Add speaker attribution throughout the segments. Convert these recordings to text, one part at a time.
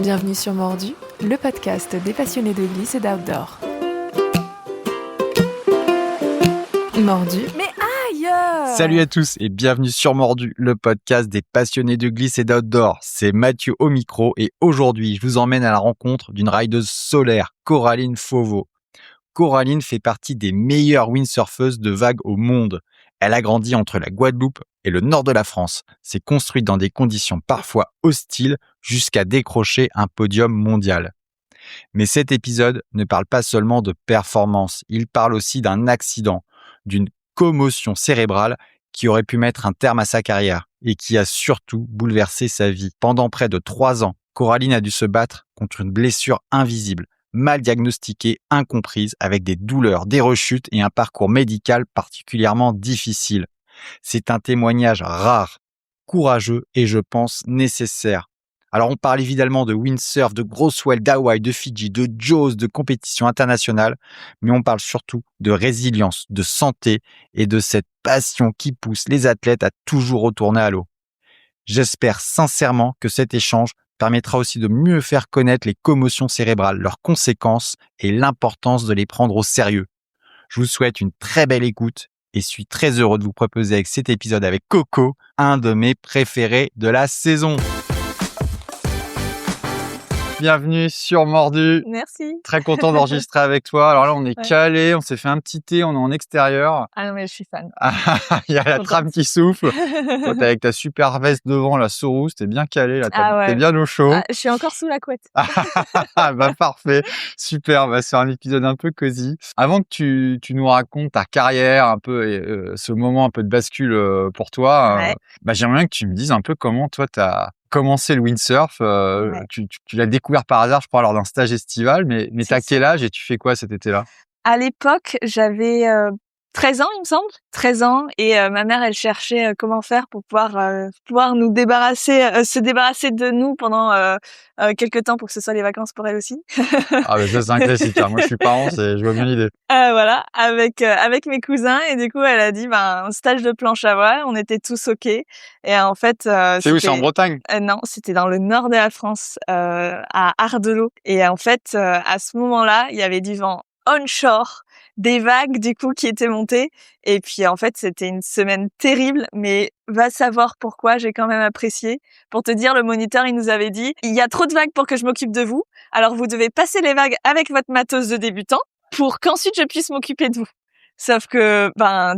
Speaker 1: Bienvenue sur Mordu, le podcast des passionnés de glisse et d'outdoor. Mordu, mais aïe!
Speaker 2: Salut à tous et bienvenue sur Mordu, le podcast des passionnés de glisse et d'outdoor. C'est Mathieu au micro et aujourd'hui, je vous emmène à la rencontre d'une rideuse solaire, Coraline Fauveau. Coraline fait partie des meilleures windsurfeuses de vagues au monde. Elle a grandi entre la Guadeloupe et le nord de la France, s'est construite dans des conditions parfois hostiles jusqu'à décrocher un podium mondial. Mais cet épisode ne parle pas seulement de performance, il parle aussi d'un accident, d'une commotion cérébrale qui aurait pu mettre un terme à sa carrière et qui a surtout bouleversé sa vie. Pendant près de 3 ans, Coraline a dû se battre contre une blessure invisible, mal diagnostiquée, incomprise, avec des douleurs, des rechutes et un parcours médical particulièrement difficile. C'est un témoignage rare, courageux et je pense nécessaire. Alors on parle évidemment de windsurf, de gros swell d'Hawaï, de Fidji, de Jaws, de compétition internationale, mais on parle surtout de résilience, de santé et de cette passion qui pousse les athlètes à toujours retourner à l'eau. J'espère sincèrement que cet échange permettra aussi de mieux faire connaître les commotions cérébrales, leurs conséquences et l'importance de les prendre au sérieux. Je vous souhaite une très belle écoute et suis très heureux de vous proposer avec cet épisode avec Coco, un de mes préférés de la saison. Bienvenue sur Mordu.
Speaker 3: Merci.
Speaker 2: Très content d'enregistrer avec toi. Alors là, on est calé, on s'est fait un petit thé, on est en extérieur.
Speaker 3: Ah non, mais je suis fan.
Speaker 2: Il y a la trame qui souffle. Toi, t'es avec ta super veste devant, la Soros, t'es bien calé, là, t'es bien au chaud.
Speaker 3: Je suis encore sous la couette.
Speaker 2: Bah parfait, super. Bah, c'est un épisode un peu cosy. Avant que tu nous racontes ta carrière un peu et ce moment un peu de bascule pour toi, bah j'aimerais bien que tu me dises un peu comment toi t'as commencé le windsurf. Tu l'as découvert par hasard, je crois, lors d'un stage estival. Mais t'as quel âge et tu fais quoi cet été-là?
Speaker 3: À l'époque, j'avais 13 ans, il me semble. 13 ans. Et ma mère, elle cherchait comment faire pour pouvoir nous se débarrasser de nous pendant quelques temps pour que ce soit les vacances pour elle aussi.
Speaker 2: Ah bah ça, c'est un classique. Hein. Moi, je suis parent, je vois bien l'idée.
Speaker 3: Voilà, avec mes cousins. Et du coup, elle a dit, un stage de planche à voile. On était tous OK. Et en fait...
Speaker 2: c'est où? C'est en Bretagne?
Speaker 3: Non, c'était dans le nord de la France, à Ardelot. Et en fait, à ce moment-là, il y avait du vent onshore, des vagues du coup qui étaient montées. Et puis en fait, c'était une semaine terrible, mais va savoir pourquoi, j'ai quand même apprécié. Pour te dire, le moniteur, il nous avait dit, il y a trop de vagues pour que je m'occupe de vous. Alors vous devez passer les vagues avec votre matos de débutant pour qu'ensuite je puisse m'occuper de vous. Sauf que,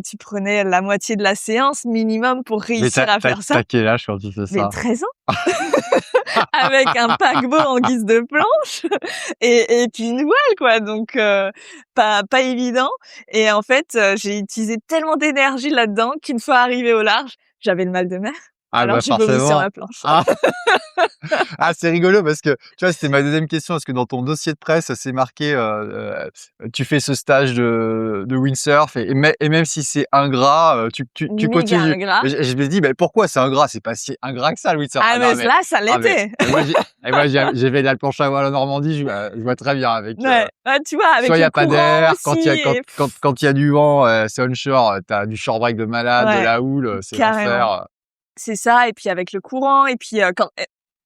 Speaker 3: tu prenais la moitié de la séance minimum pour réussir à faire ça.
Speaker 2: T'as quel âge quand tu fais ça?
Speaker 3: Mais 13 ans. Avec un paquebot en guise de planche et puis une voile, quoi. Donc, pas évident. Et en fait, j'ai utilisé tellement d'énergie là-dedans qu'une fois arrivée au large, j'avais le mal de mer. Alors, j'ai vomi sur la planche.
Speaker 2: C'est rigolo parce que, tu vois, c'était ma deuxième question. Parce que dans ton dossier de presse, c'est marqué, tu fais ce stage de windsurf et même si c'est ingrat, tu continues.
Speaker 3: Ingrat.
Speaker 2: Je me dis, pourquoi c'est ingrat? C'est pas si ingrat que ça, le windsurf.
Speaker 3: Mais là, ça l'était.
Speaker 2: Moi, j'ai fait de la planche à voile en Normandie, je vois très bien avec.
Speaker 3: Tu vois, avec
Speaker 2: soit il y a pas d'air,
Speaker 3: aussi,
Speaker 2: quand il y a du vent, c'est onshore, t'as du shore break de malade, de la houle, c'est l'enfer.
Speaker 3: C'est ça, et puis avec le courant, et puis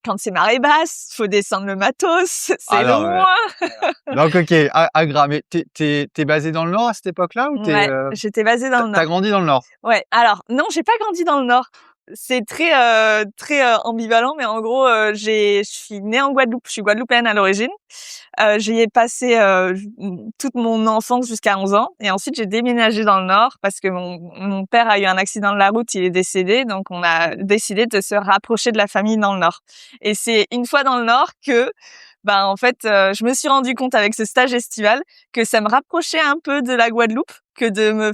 Speaker 3: quand c'est marée basse, faut descendre le matos, c'est loin.
Speaker 2: Donc ok, Agra, mais t'es basé dans le Nord à cette époque-là ou t'es?
Speaker 3: Ouais, j'étais basée dans le Nord.
Speaker 2: T'as grandi dans le Nord?
Speaker 3: Ouais, alors non, j'ai pas grandi dans le Nord. C'est très ambivalent, mais en gros, je suis née en Guadeloupe, je suis guadeloupéenne à l'origine. J'y ai passé toute mon enfance jusqu'à 11 ans, et ensuite j'ai déménagé dans le Nord parce que mon père a eu un accident de la route, il est décédé, donc on a décidé de se rapprocher de la famille dans le Nord. Et c'est une fois dans le Nord que en fait, je me suis rendu compte avec ce stage estival que ça me rapprochait un peu de la Guadeloupe que de me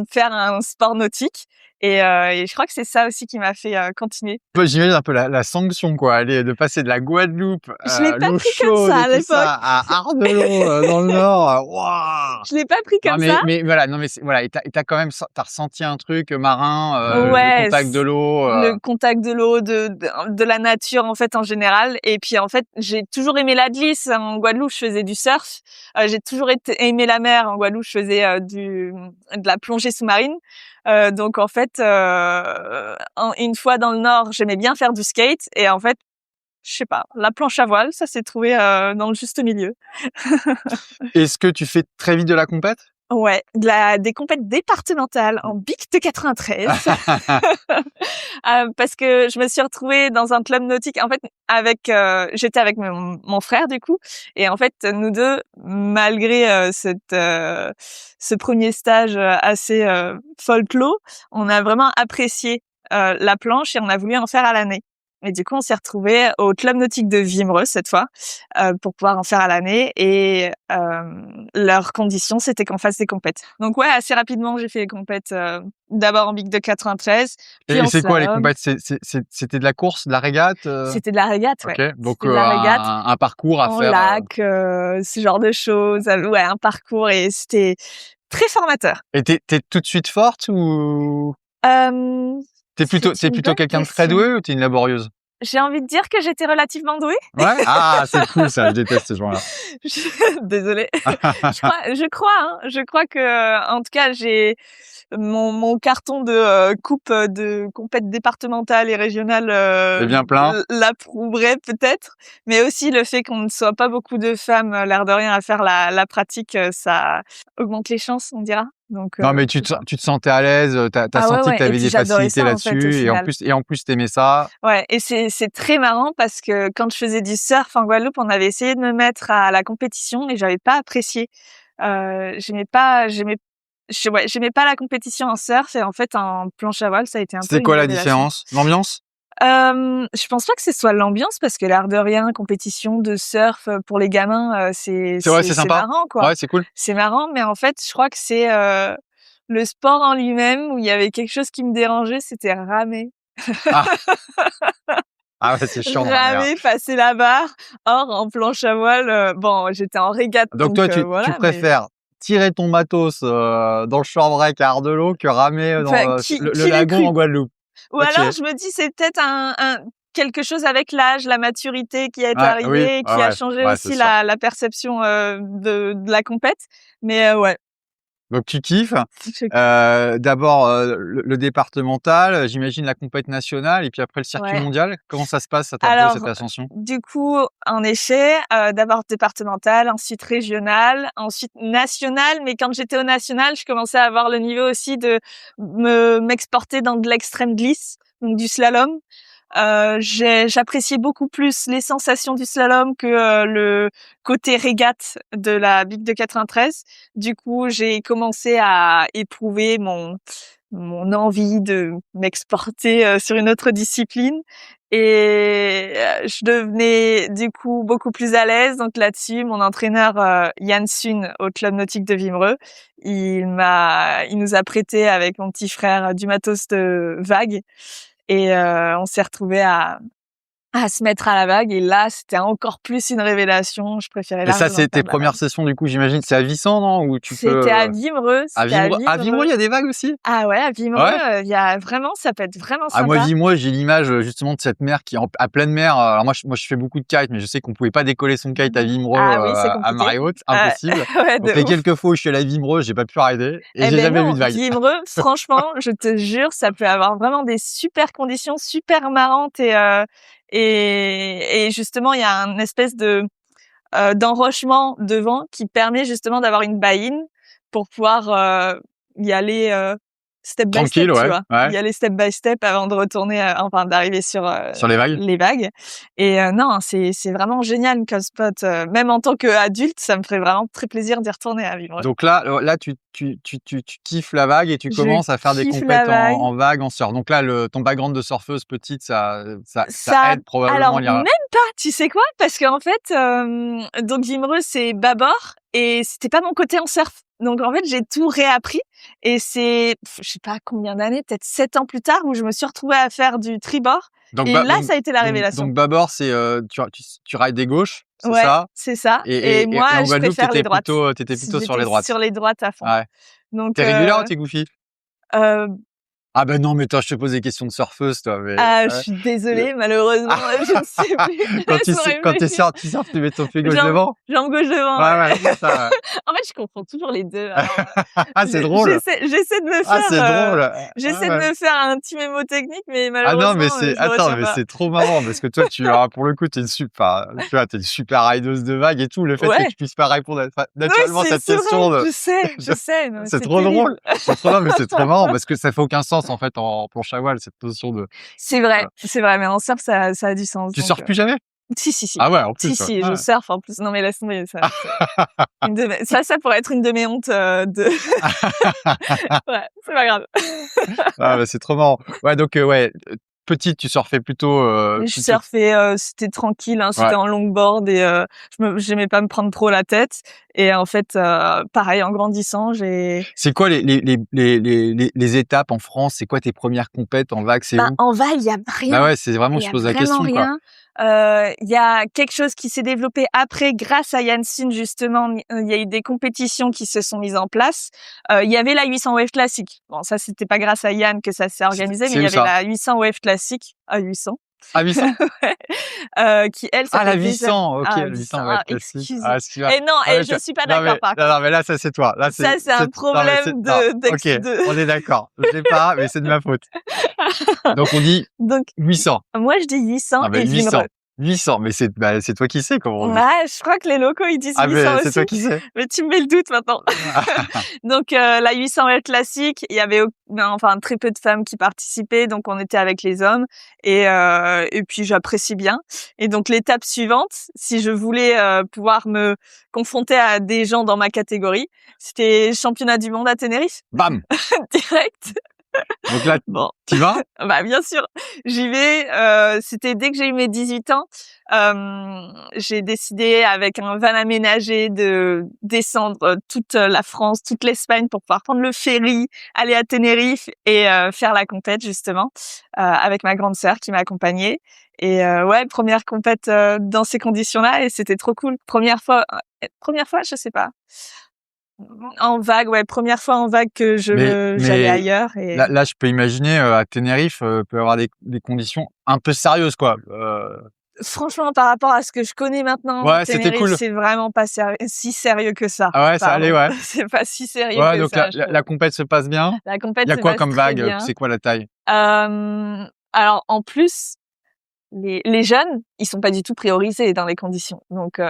Speaker 3: faire un sport nautique. Et je crois que c'est ça aussi qui m'a fait continuer.
Speaker 2: J'imagine un peu la sanction, quoi. Aller de passer de la Guadeloupe,
Speaker 3: je l'ai pas
Speaker 2: l'eau
Speaker 3: pris
Speaker 2: chaude
Speaker 3: comme ça à
Speaker 2: et tout
Speaker 3: l'époque.
Speaker 2: ça, à Ardelot, dans le Nord. Waouh!
Speaker 3: Je l'ai pas pris comme ça.
Speaker 2: Mais voilà, non mais voilà, et t'as quand même t'as ressenti un truc marin,
Speaker 3: Ouais,
Speaker 2: le contact de l'eau.
Speaker 3: Le contact de l'eau, de la nature en fait en général. Et puis en fait, j'ai toujours aimé la glisse. En Guadeloupe, je faisais du surf. J'ai toujours aimé la mer. En Guadeloupe, je faisais de la plongée sous-marine. Donc en fait, une fois dans le Nord, j'aimais bien faire du skate, et en fait, je sais pas, la planche à voile, ça s'est trouvé dans le juste milieu.
Speaker 2: Est-ce que tu fais très vite de la compète?
Speaker 3: Ouais, des compètes départementales en BIC de 93. Parce que je me suis retrouvée dans un club nautique. En fait, j'étais avec mon frère du coup, et en fait, nous deux, malgré ce premier stage assez folklore, on a vraiment apprécié la planche et on a voulu en faire à l'année. Et du coup, on s'est retrouvés au club nautique de Vimereux cette fois pour pouvoir en faire à l'année. Et leur condition, c'était qu'on fasse des compètes. Donc ouais, assez rapidement, j'ai fait les compètes d'abord en BIC de 93. Puis
Speaker 2: Et
Speaker 3: en
Speaker 2: c'est quoi les
Speaker 3: slalom.
Speaker 2: compètes? C'était de la course, de la régate?
Speaker 3: C'était de la régate, ouais.
Speaker 2: Ok, donc
Speaker 3: C'était de la régate
Speaker 2: un parcours à
Speaker 3: en
Speaker 2: faire.
Speaker 3: lac, ce genre de choses. Ouais, un parcours, et c'était très formateur.
Speaker 2: Et t'es tout de suite forte ou t'es
Speaker 3: C'est une
Speaker 2: plutôt
Speaker 3: bonne
Speaker 2: quelqu'un de très
Speaker 3: question.
Speaker 2: doué ou t'es une laborieuse?
Speaker 3: J'ai envie de dire que j'étais relativement douée.
Speaker 2: Ouais. Ah, c'est cool ça. Je déteste ces gens-là.
Speaker 3: Désolée. Je crois que, en tout cas, j'ai mon carton de coupe de compète départementale et régionale
Speaker 2: C'est bien plein.
Speaker 3: l'approuverait peut-être, mais aussi le fait qu'on ne soit pas beaucoup de femmes, l'air de rien, à faire la pratique, ça augmente les chances, on dira. Donc
Speaker 2: Non, mais tu te sentais à l'aise. T'as
Speaker 3: ah
Speaker 2: senti que
Speaker 3: ouais, et
Speaker 2: t'avais
Speaker 3: puis
Speaker 2: des
Speaker 3: j'adorais
Speaker 2: facilités
Speaker 3: ça en fait au
Speaker 2: là-dessus,
Speaker 3: final.
Speaker 2: et en plus t'aimais ça.
Speaker 3: Ouais, et c'est très marrant parce que quand je faisais du surf en Guadeloupe, on avait essayé de me mettre à la compétition et j'avais pas apprécié. J'aimais pas la compétition en surf, et en fait en planche à voile, ça a été un peu
Speaker 2: C'était
Speaker 3: une
Speaker 2: quoi la
Speaker 3: révélation.
Speaker 2: différence? L'ambiance?
Speaker 3: Je pense pas que ce soit l'ambiance, parce que l'air de rien, compétition de surf pour les gamins, c'est
Speaker 2: C'est sympa.
Speaker 3: marrant quoi.
Speaker 2: Ouais, c'est cool.
Speaker 3: C'est marrant, mais en fait, je crois que c'est le sport en lui-même où il y avait quelque chose qui me dérangeait, c'était ramer.
Speaker 2: Ah, ah ouais, c'est chiant dans la mer.
Speaker 3: Ramer, passer la barre. Or, en planche à voile, bon, j'étais en régate,
Speaker 2: Donc
Speaker 3: donc
Speaker 2: toi, tu
Speaker 3: voilà, mais
Speaker 2: préfères tirer ton matos dans le shore-break à Ardelot que ramer
Speaker 3: enfin,
Speaker 2: dans
Speaker 3: qui
Speaker 2: le
Speaker 3: l'eût
Speaker 2: lagon
Speaker 3: cru?
Speaker 2: en Guadeloupe.
Speaker 3: Ou
Speaker 2: Ok.
Speaker 3: alors, je me dis, c'est peut-être un quelque chose avec l'âge, la maturité qui est
Speaker 2: Ouais, oui,
Speaker 3: arrivée, qui a
Speaker 2: ouais,
Speaker 3: changé
Speaker 2: ouais, c'est
Speaker 3: aussi
Speaker 2: sûr.
Speaker 3: la perception de la compète. Mais ouais,
Speaker 2: Donc tu kiffes.
Speaker 3: je
Speaker 2: D'abord le départemental, j'imagine la compète nationale et puis après le circuit
Speaker 3: ouais.
Speaker 2: mondial. Comment ça se passe un peu cette
Speaker 3: Alors,
Speaker 2: ascension?
Speaker 3: du coup, en effet, d'abord départemental, ensuite régional, ensuite national. Mais quand j'étais au national, je commençais à avoir le niveau aussi de m'exporter dans de l'extrême glisse, donc du slalom. J'appréciais beaucoup plus les sensations du slalom que le côté régate de la BIC de 93. Du coup, j'ai commencé à éprouver mon envie de m'exporter sur une autre discipline, et je devenais du coup beaucoup plus à l'aise. Donc là-dessus, mon entraîneur Yann Sun au club nautique de Vimereux, il nous a prêté avec mon petit frère du matos de vague, et on s'est retrouvés à se mettre à la vague, et là, c'était encore plus une révélation. Je préférais
Speaker 2: Et ça,
Speaker 3: largement
Speaker 2: c'est tes
Speaker 3: faire de la
Speaker 2: premières
Speaker 3: vague.
Speaker 2: sessions du coup, j'imagine, c'est à Vissant, non? Où tu peux
Speaker 3: C'était à Vimereux,
Speaker 2: à Vimereux, il y a des vagues aussi?
Speaker 3: Ah ouais, à Vimereux,
Speaker 2: Ouais?
Speaker 3: il y a vraiment, ça peut être vraiment
Speaker 2: Ah moi,
Speaker 3: sympa.
Speaker 2: Vimereux, j'ai l'image justement de cette mer qui est à pleine mer. Alors moi, je fais beaucoup de kite, mais je sais qu'on pouvait pas décoller son kite à Vimereux
Speaker 3: Ah oui, c'est
Speaker 2: à
Speaker 3: compliqué.
Speaker 2: marée haute, impossible.
Speaker 3: Ouais,
Speaker 2: Donc
Speaker 3: de
Speaker 2: les
Speaker 3: ouf.
Speaker 2: quelques fois où je suis allé à Vimereux, j'ai pas pu arrêter et
Speaker 3: Eh
Speaker 2: j'ai
Speaker 3: ben
Speaker 2: jamais vu
Speaker 3: non,
Speaker 2: de vague.
Speaker 3: Vimereux, franchement, je te jure, ça peut avoir vraiment des super conditions, super marrantes, et justement, il y a un espèce de d'enrochement devant qui permet justement d'avoir une buy-in pour pouvoir y aller step by step,
Speaker 2: Tranquille,
Speaker 3: tu
Speaker 2: ouais,
Speaker 3: vois.
Speaker 2: ouais.
Speaker 3: Y aller step by step avant de retourner, enfin d'arriver sur
Speaker 2: Sur les vagues.
Speaker 3: les vagues. Et non, c'est vraiment génial comme spot. Même en tant qu'adulte, ça me ferait vraiment très plaisir d'y retourner à vivre.
Speaker 2: Donc là, tu kiffes la vague et tu
Speaker 3: Je
Speaker 2: commences à faire des
Speaker 3: kiffe la
Speaker 2: compètes
Speaker 3: vague.
Speaker 2: en vague, en surf. Donc là, ton background de surfeuse petite, ça
Speaker 3: Ça,
Speaker 2: aide probablement
Speaker 3: alors
Speaker 2: à lire.
Speaker 3: même pas, tu sais quoi? Parce qu'en fait, donc Vimereux, c'est bâbord, et c'était pas mon côté en surf. Donc en fait, j'ai tout réappris, et c'est, je sais pas combien d'années, peut-être 7 ans plus tard, où je me suis retrouvée à faire du tribord.
Speaker 2: Donc,
Speaker 3: Et là, ça a été la révélation.
Speaker 2: donc bâbord, c'est tu rides des gauches, c'est
Speaker 3: Ouais,
Speaker 2: ça?
Speaker 3: c'est ça. Et moi,
Speaker 2: Et en
Speaker 3: je
Speaker 2: Guadeloupe,
Speaker 3: préfère les droites.
Speaker 2: t'étais plutôt sur les
Speaker 3: J'étais
Speaker 2: droites.
Speaker 3: sur les droites à fond.
Speaker 2: Ouais.
Speaker 3: Donc
Speaker 2: T'es régulière ou t'es goofy?
Speaker 3: euh,
Speaker 2: Ah ben non, mais toi, je te pose des questions de surfeuse, toi. Mais
Speaker 3: je suis désolée, malheureusement, je ne sais plus.
Speaker 2: quand
Speaker 3: Laisse-moi
Speaker 2: tu
Speaker 3: réfléchir.
Speaker 2: surfes, tu mets ton pied gauche
Speaker 3: Jambe
Speaker 2: devant.
Speaker 3: jambe gauche devant,
Speaker 2: Ouais,
Speaker 3: ouais.
Speaker 2: ouais, c'est ça. Ouais.
Speaker 3: En fait, je confonds toujours les 2. Alors,
Speaker 2: Ah, c'est drôle.
Speaker 3: j'essaie de me
Speaker 2: Ah,
Speaker 3: faire,
Speaker 2: c'est drôle.
Speaker 3: j'essaie
Speaker 2: Ah
Speaker 3: de
Speaker 2: ouais.
Speaker 3: me faire un petit mémotechnique, mais
Speaker 2: Ah non, mais
Speaker 3: malheureusement,
Speaker 2: c'est
Speaker 3: je le retiens
Speaker 2: mais
Speaker 3: pas.
Speaker 2: c'est trop marrant parce que toi, pour le coup, tu vois, tu es une super rideuse de vagues et tout. Le fait que
Speaker 3: Ouais.
Speaker 2: tu puisses pas répondre
Speaker 3: Ouais,
Speaker 2: naturellement à cette
Speaker 3: c'est
Speaker 2: question
Speaker 3: vrai,
Speaker 2: de
Speaker 3: je sais, non, mais
Speaker 2: c'est
Speaker 3: c'est
Speaker 2: trop drôle.
Speaker 3: terrible.
Speaker 2: C'est trop drôle, mais c'est trop marrant parce que ça fait aucun sens, en fait, en planche à voile, cette notion de voilà.
Speaker 3: C'est vrai, mais en surf, ça a du sens,
Speaker 2: Tu
Speaker 3: donc
Speaker 2: surfes plus jamais?
Speaker 3: si, si, si.
Speaker 2: Ah ouais, en
Speaker 3: Si,
Speaker 2: plus, ouais.
Speaker 3: si, je
Speaker 2: Ouais.
Speaker 3: surfe en plus. Non, mais laisse tomber, ça c'est une de mes ça pourrait être une de mes hontes, de ouais, c'est pas grave.
Speaker 2: Ah bah, c'est trop marrant. Ouais, donc ouais, petite, tu surfais
Speaker 3: Mais je
Speaker 2: plutôt
Speaker 3: surfais, c'était tranquille, hein,
Speaker 2: ouais.
Speaker 3: c'était en longboard et j'aimais pas me prendre trop la tête et en fait, pareil, en grandissant, j'ai
Speaker 2: C'est quoi les étapes en France? C'est quoi tes premières compètes en vague? C'est
Speaker 3: ben,
Speaker 2: où?
Speaker 3: en vague, il y a
Speaker 2: Bah
Speaker 3: rien.
Speaker 2: ouais, c'est vraiment
Speaker 3: Il
Speaker 2: je
Speaker 3: y a
Speaker 2: pose la
Speaker 3: vraiment
Speaker 2: question, quoi.
Speaker 3: rien. Il y a quelque chose qui s'est développé après grâce à Yann-Sin justement. Il y a eu des compétitions qui se sont mises en place. Il y avait la 800 Wave Classic. Bon, ça c'était pas grâce à Yann que ça s'est organisé, mais
Speaker 2: C'est
Speaker 3: il y
Speaker 2: où
Speaker 3: avait
Speaker 2: ça?
Speaker 3: la 800 Wave Classic à 800.
Speaker 2: À 800?
Speaker 3: Ouais. Qui elle, ça
Speaker 2: Ah, la
Speaker 3: fait des années.
Speaker 2: 800, OK,
Speaker 3: Ah
Speaker 2: la
Speaker 3: 800,
Speaker 2: 800, ouais,
Speaker 3: ah
Speaker 2: classique.
Speaker 3: excuse.
Speaker 2: Ah, excuse-moi.
Speaker 3: Et non,
Speaker 2: Ah,
Speaker 3: et
Speaker 2: OK.
Speaker 3: je suis pas d'accord par contre.
Speaker 2: Non, mais là, ça, c'est toi. Là,
Speaker 3: Ça c'est un
Speaker 2: non, mais
Speaker 3: problème
Speaker 2: non,
Speaker 3: de
Speaker 2: OK, on est d'accord. Je l'ai pas, mais c'est de ma faute. Donc on dit
Speaker 3: Donc
Speaker 2: 800.
Speaker 3: moi je dis 800
Speaker 2: Non, mais
Speaker 3: et
Speaker 2: 800.
Speaker 3: Vimereux.
Speaker 2: 800, mais c'est toi qui sais comment on dit.
Speaker 3: Ouais, je crois que les locaux ils disent
Speaker 2: Ah,
Speaker 3: 800
Speaker 2: mais c'est
Speaker 3: aussi.
Speaker 2: toi qui sais.
Speaker 3: Mais tu me mets le doute maintenant. Donc la 800 L classique, il y avait enfin très peu de femmes qui participaient, donc on était avec les hommes et puis j'apprécie bien. Et donc l'étape suivante, si je voulais pouvoir me confronter à des gens dans ma catégorie, c'était championnat du monde à Tenerife
Speaker 2: Bam!
Speaker 3: direct.
Speaker 2: Donc là,
Speaker 3: Bon,
Speaker 2: tu vas?
Speaker 3: bah bien sûr, j'y vais. C'était dès que j'ai eu mes 18 ans. J'ai décidé avec un van aménagé de descendre toute la France, toute l'Espagne pour pouvoir prendre le ferry, aller à Tenerife et faire la compète justement avec ma grande sœur qui m'a accompagnée. Et ouais, première compète dans ces conditions-là et c'était trop cool. Première fois, je sais pas. En vague, ouais, première fois en vague que j'allais
Speaker 2: Mais
Speaker 3: ailleurs et
Speaker 2: là, je peux imaginer, à Tenerife, peut y avoir des conditions un peu sérieuses, quoi.
Speaker 3: franchement, par rapport à ce que je connais maintenant,
Speaker 2: Ouais, c'était
Speaker 3: Tenerife,
Speaker 2: cool.
Speaker 3: c'est vraiment pas si sérieux que ça.
Speaker 2: Ah ouais, ça allait,
Speaker 3: Pardon.
Speaker 2: ouais.
Speaker 3: C'est pas si sérieux
Speaker 2: Ouais,
Speaker 3: que
Speaker 2: donc
Speaker 3: ça, je trouve.
Speaker 2: la compète se passe bien.
Speaker 3: La
Speaker 2: Il
Speaker 3: compète
Speaker 2: y a
Speaker 3: se
Speaker 2: quoi
Speaker 3: passe
Speaker 2: comme
Speaker 3: très
Speaker 2: vague?
Speaker 3: bien.
Speaker 2: C'est quoi la taille?
Speaker 3: Alors, en plus, les jeunes, ils sont pas du tout priorisés dans les conditions. Donc,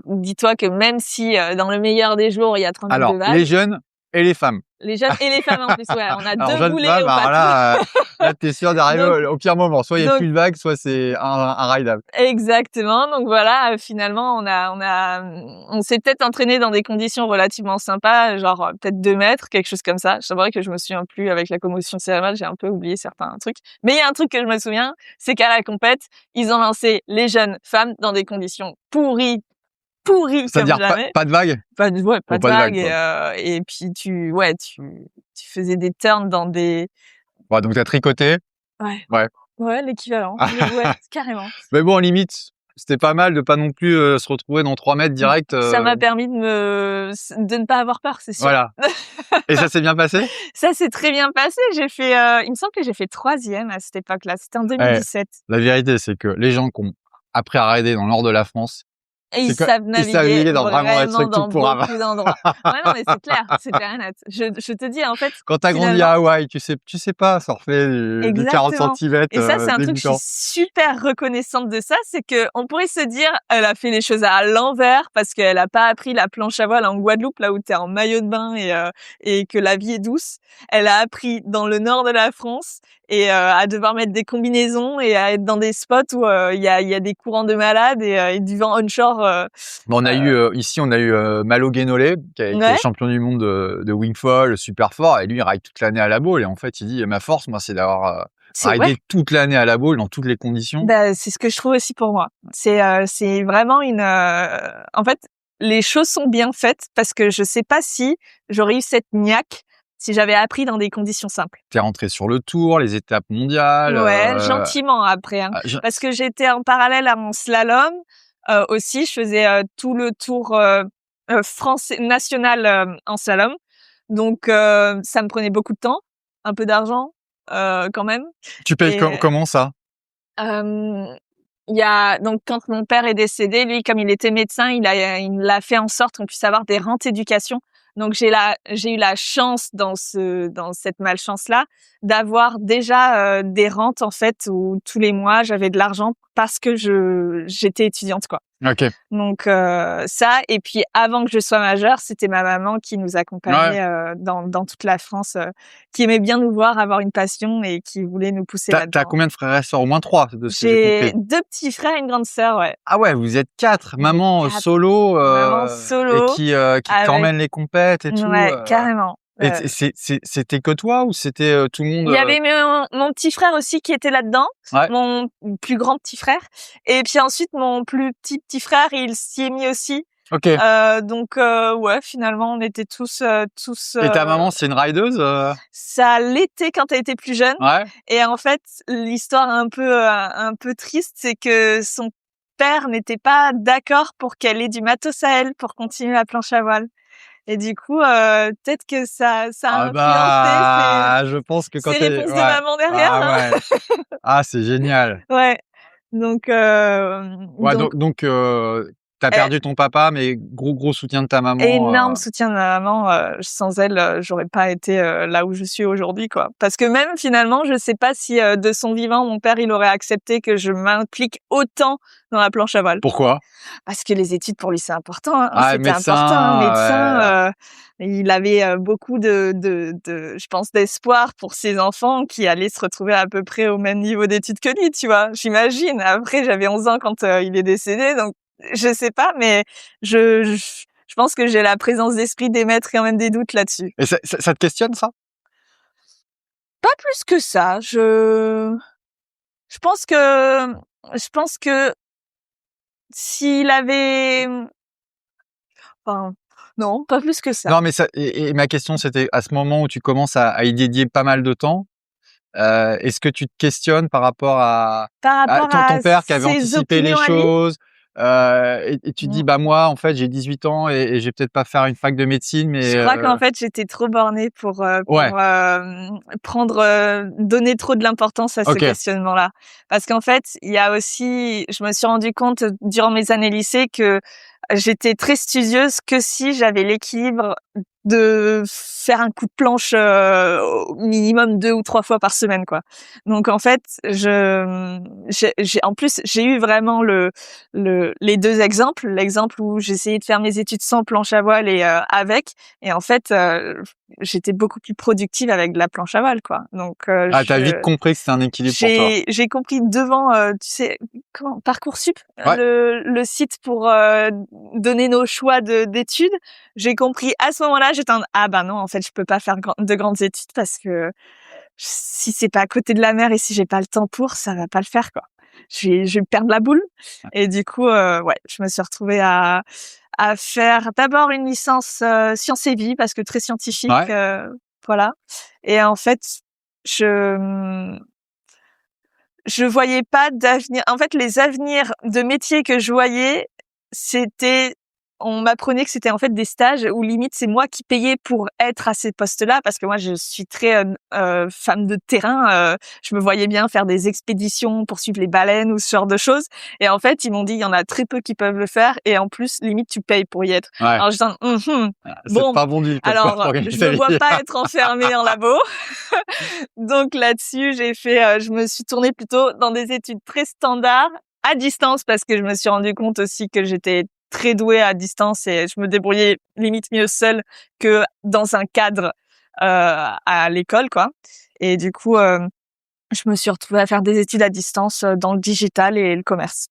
Speaker 3: dis-toi que même si, dans le meilleur des jours, il y a 30 minutes de
Speaker 2: Alors,
Speaker 3: vague,
Speaker 2: les jeunes et les femmes.
Speaker 3: les jeunes et les femmes en plus, ouais, on a
Speaker 2: Alors,
Speaker 3: 2
Speaker 2: jeunes
Speaker 3: boulets
Speaker 2: femmes,
Speaker 3: au
Speaker 2: alors
Speaker 3: patin.
Speaker 2: là, tu es sûr d'arriver
Speaker 3: Donc
Speaker 2: au pire moment. Soit il y a
Speaker 3: donc
Speaker 2: plus de vagues, soit c'est un rideable.
Speaker 3: exactement. Donc voilà, finalement, on s'est peut-être entraîné dans des conditions relativement sympas, genre peut-être 2 mètres, quelque chose comme ça. C'est vrai que je me souviens plus avec la commotion cérébrale, j'ai un peu oublié certains trucs. Mais il y a un truc que je me souviens, c'est qu'à la compète, ils ont lancé les jeunes femmes dans des conditions pourries comme
Speaker 2: C'est-à-dire
Speaker 3: jamais.
Speaker 2: pas de vagues?
Speaker 3: Pas de ouais, pas
Speaker 2: Bon,
Speaker 3: de
Speaker 2: pas de vagues,
Speaker 3: vagues
Speaker 2: quoi.
Speaker 3: et puis tu faisais des turns dans des
Speaker 2: Ouais, donc tu as tricoté.
Speaker 3: ouais,
Speaker 2: Ouais.
Speaker 3: ouais, l'équivalent. Ouais, carrément.
Speaker 2: Mais bon, limite, c'était pas mal de pas non plus, se retrouver dans 3 mètres direct,
Speaker 3: Ça m'a permis de ne pas avoir peur, c'est sûr.
Speaker 2: voilà. Et ça s'est bien passé?
Speaker 3: Ça s'est très bien passé. J'ai fait, il me semble que j'ai fait 3e à cette époque-là. C'était en
Speaker 2: Ouais,
Speaker 3: 2017
Speaker 2: la vérité, c'est que les gens qui ont appris à rider dans le nord de la France,
Speaker 3: et ils
Speaker 2: c'est que
Speaker 3: savent
Speaker 2: ils savent
Speaker 3: naviguer
Speaker 2: naviguer dans vraiment des
Speaker 3: vraiment
Speaker 2: trucs tout
Speaker 3: dans
Speaker 2: pourraves.
Speaker 3: beaucoup d'endroits. Ouais, non, mais c'est clair et net. Je te dis, en fait,
Speaker 2: Quand tu as grandi
Speaker 3: finalement
Speaker 2: à Hawaï, tu sais pas surfer du 40
Speaker 3: exactement.
Speaker 2: centimètres,
Speaker 3: Et ça, c'est un truc, je suis
Speaker 2: débutant.
Speaker 3: super reconnaissante de ça, c'est que on pourrait se dire, elle a fait les choses à l'envers parce qu'elle a pas appris la planche à voile en Guadeloupe, là où t'es en maillot de bain et que la vie est douce. Elle a appris dans le nord de la France et à devoir mettre des combinaisons et à être dans des spots où il y a des courants de malades et du vent onshore.
Speaker 2: Bon, on a eu, ici, on a eu, Malo Guénolé, qui est
Speaker 3: Ouais,
Speaker 2: champion du monde de wingfoil, super fort, et lui, il ride toute l'année à la boule. Et en fait, il dit: «Ma force, moi, c'est d'avoir,
Speaker 3: c'est ouais.
Speaker 2: ridé toute l'année à la boule, dans toutes les conditions».
Speaker 3: Bah, c'est ce que je trouve aussi pour moi. C'est vraiment en fait, les choses sont bien faites parce que je sais pas si j'aurais eu cette niaque si j'avais appris dans des conditions simples.
Speaker 2: Tu es rentré sur le tour, les étapes mondiales,
Speaker 3: Ouais, gentiment après, hein,
Speaker 2: ah, je
Speaker 3: parce que j'étais en parallèle à mon slalom, aussi. Je faisais, tout le tour, français national, en slalom. Donc ça me prenait beaucoup de temps, un peu d'argent, quand même
Speaker 2: tu payes
Speaker 3: et
Speaker 2: comment ça?
Speaker 3: hem il y a donc quand mon père est décédé, lui comme il était médecin, il a fait en sorte qu'on puisse avoir des rentes éducation. Donc j'ai eu la chance dans cette malchance-là d'avoir déjà des rentes en fait où tous les mois j'avais de l'argent parce que j'étais étudiante quoi.
Speaker 2: Ok.
Speaker 3: Donc ça et puis avant que je sois majeure, c'était ma maman qui nous accompagnait dans toute la France, qui aimait bien nous voir avoir une passion et qui voulait nous pousser
Speaker 2: T'as
Speaker 3: là-dedans.
Speaker 2: combien de frères et sœurs? Au moins 3, de ce que j'ai
Speaker 3: J'ai
Speaker 2: compris.
Speaker 3: 2 petits frères et une grande sœur, ouais.
Speaker 2: Ah ouais, vous êtes 4,
Speaker 3: On est
Speaker 2: maman
Speaker 3: 4.
Speaker 2: solo,
Speaker 3: Maman
Speaker 2: et
Speaker 3: solo
Speaker 2: qui
Speaker 3: avec
Speaker 2: t'emmène les compètes et tout.
Speaker 3: ouais, carrément.
Speaker 2: Et c'était que toi ou c'était tout le monde
Speaker 3: Il y avait mon petit frère aussi qui était là-dedans,
Speaker 2: Ouais.
Speaker 3: mon plus grand petit frère. Et puis ensuite, mon plus petit frère, il s'y est mis aussi.
Speaker 2: Ok.
Speaker 3: Donc ouais, finalement, on était tous.
Speaker 2: Et ta maman, c'est une rideuse
Speaker 3: Ça l'était quand elle était plus jeune.
Speaker 2: Ouais.
Speaker 3: Et en fait, l'histoire un peu triste, c'est que son père n'était pas d'accord pour qu'elle ait du matos à elle pour continuer la planche à voile. Et du coup, peut-être que ça a
Speaker 2: Ah
Speaker 3: influencé
Speaker 2: bah, je pense que quand
Speaker 3: ces
Speaker 2: t'es
Speaker 3: réponses de
Speaker 2: ouais.
Speaker 3: maman derrière,
Speaker 2: Ah
Speaker 3: hein.
Speaker 2: ouais. Ah, c'est génial.
Speaker 3: Ouais. Donc,
Speaker 2: Ouais,
Speaker 3: donc
Speaker 2: donc t'as
Speaker 3: eh,
Speaker 2: perdu ton papa, mais gros soutien de ta maman.
Speaker 3: énorme soutien de ma maman. Sans elle, j'aurais pas été là où je suis aujourd'hui, quoi. Parce que même finalement, je sais pas si de son vivant, mon père, il aurait accepté que je m'implique autant dans la planche à voile.
Speaker 2: Pourquoi?
Speaker 3: Parce que les études pour lui, c'est important, hein.
Speaker 2: Ah,
Speaker 3: C'était important, hein.
Speaker 2: médecin,
Speaker 3: Médecin, il avait beaucoup je pense, d'espoir pour ses enfants qui allaient se retrouver à peu près au même niveau d'études que lui, tu vois? J'imagine. Après, j'avais 11 ans quand il est décédé, donc je sais pas, mais je pense que j'ai la présence d'esprit d'émettre quand même des doutes là-dessus.
Speaker 2: Et ça te questionne ça?
Speaker 3: Pas plus que ça. Je pense que s'il avait, enfin, non, pas plus que ça.
Speaker 2: Non, mais ça et ma question, c'était à ce moment où tu commences à y dédier pas mal de temps, est-ce que tu te questionnes par rapport à
Speaker 3: Par rapport
Speaker 2: ton
Speaker 3: à
Speaker 2: père qui avait
Speaker 3: ses
Speaker 2: anticipé les
Speaker 3: opinions à lui?
Speaker 2: choses, et tu te dis:
Speaker 3: Mmh.
Speaker 2: «Bah, moi, en fait, j'ai 18 ans et je vais peut-être pas faire une fac de médecine, mais»
Speaker 3: Je crois qu'en fait, j'étais trop bornée
Speaker 2: Ouais,
Speaker 3: donner trop de l'importance à ce
Speaker 2: OK.
Speaker 3: questionnement-là. Parce qu'en fait, il y a aussi je me suis rendu compte durant mes années lycée que j'étais très studieuse que si j'avais l'équilibre de faire un coup de planche, au minimum 2 ou 3 fois par semaine, quoi. Donc en fait, en plus, j'ai eu vraiment les 2 exemples. L'exemple où j'essayais de faire mes études sans planche à voile et avec. Et en fait, j'étais beaucoup plus productive avec de la planche à voile, quoi. Donc
Speaker 2: Ah, tu as vite compris que c'était un équilibre pour toi.
Speaker 3: j'ai compris devant, tu sais, comment? Parcoursup,
Speaker 2: Ouais.
Speaker 3: le site pour donner nos choix d'études. J'ai compris à ce moment-là, j'étais en ah bah non, en fait, je peux pas faire de grandes études parce que si c'est pas à côté de la mer et si j'ai pas le temps pour, ça va pas le faire, quoi. Je vais perdre la boule. Et du coup, ouais, je me suis retrouvée à faire d'abord une licence sciences et vie parce que très scientifique,
Speaker 2: Ouais.
Speaker 3: voilà. Et en fait, je je voyais pas d'avenir. En fait, les avenirs de métiers que je voyais, c'était on m'apprenait que c'était en fait des stages où limite c'est moi qui payais pour être à ces postes-là parce que moi je suis très femme de terrain. Je me voyais bien faire des expéditions pour suivre les baleines ou ce genre de choses. Et en fait, ils m'ont dit il y en a très peu qui peuvent le faire et en plus limite tu payes pour y être.
Speaker 2: Ouais.
Speaker 3: Alors j'étais
Speaker 2: C'est
Speaker 3: bon.
Speaker 2: pas bon du comme ça
Speaker 3: Alors,
Speaker 2: pour gagner
Speaker 3: je
Speaker 2: ta
Speaker 3: me vois
Speaker 2: vie.
Speaker 3: pas être enfermée en labo. Donc là-dessus, je me suis tournée plutôt dans des études très standards, à distance, parce que je me suis rendu compte aussi que j'étais très douée à distance et je me débrouillais limite mieux seule que dans un cadre à l'école, quoi. Et du coup, je me suis retrouvée à faire des études à distance dans le digital et le commerce.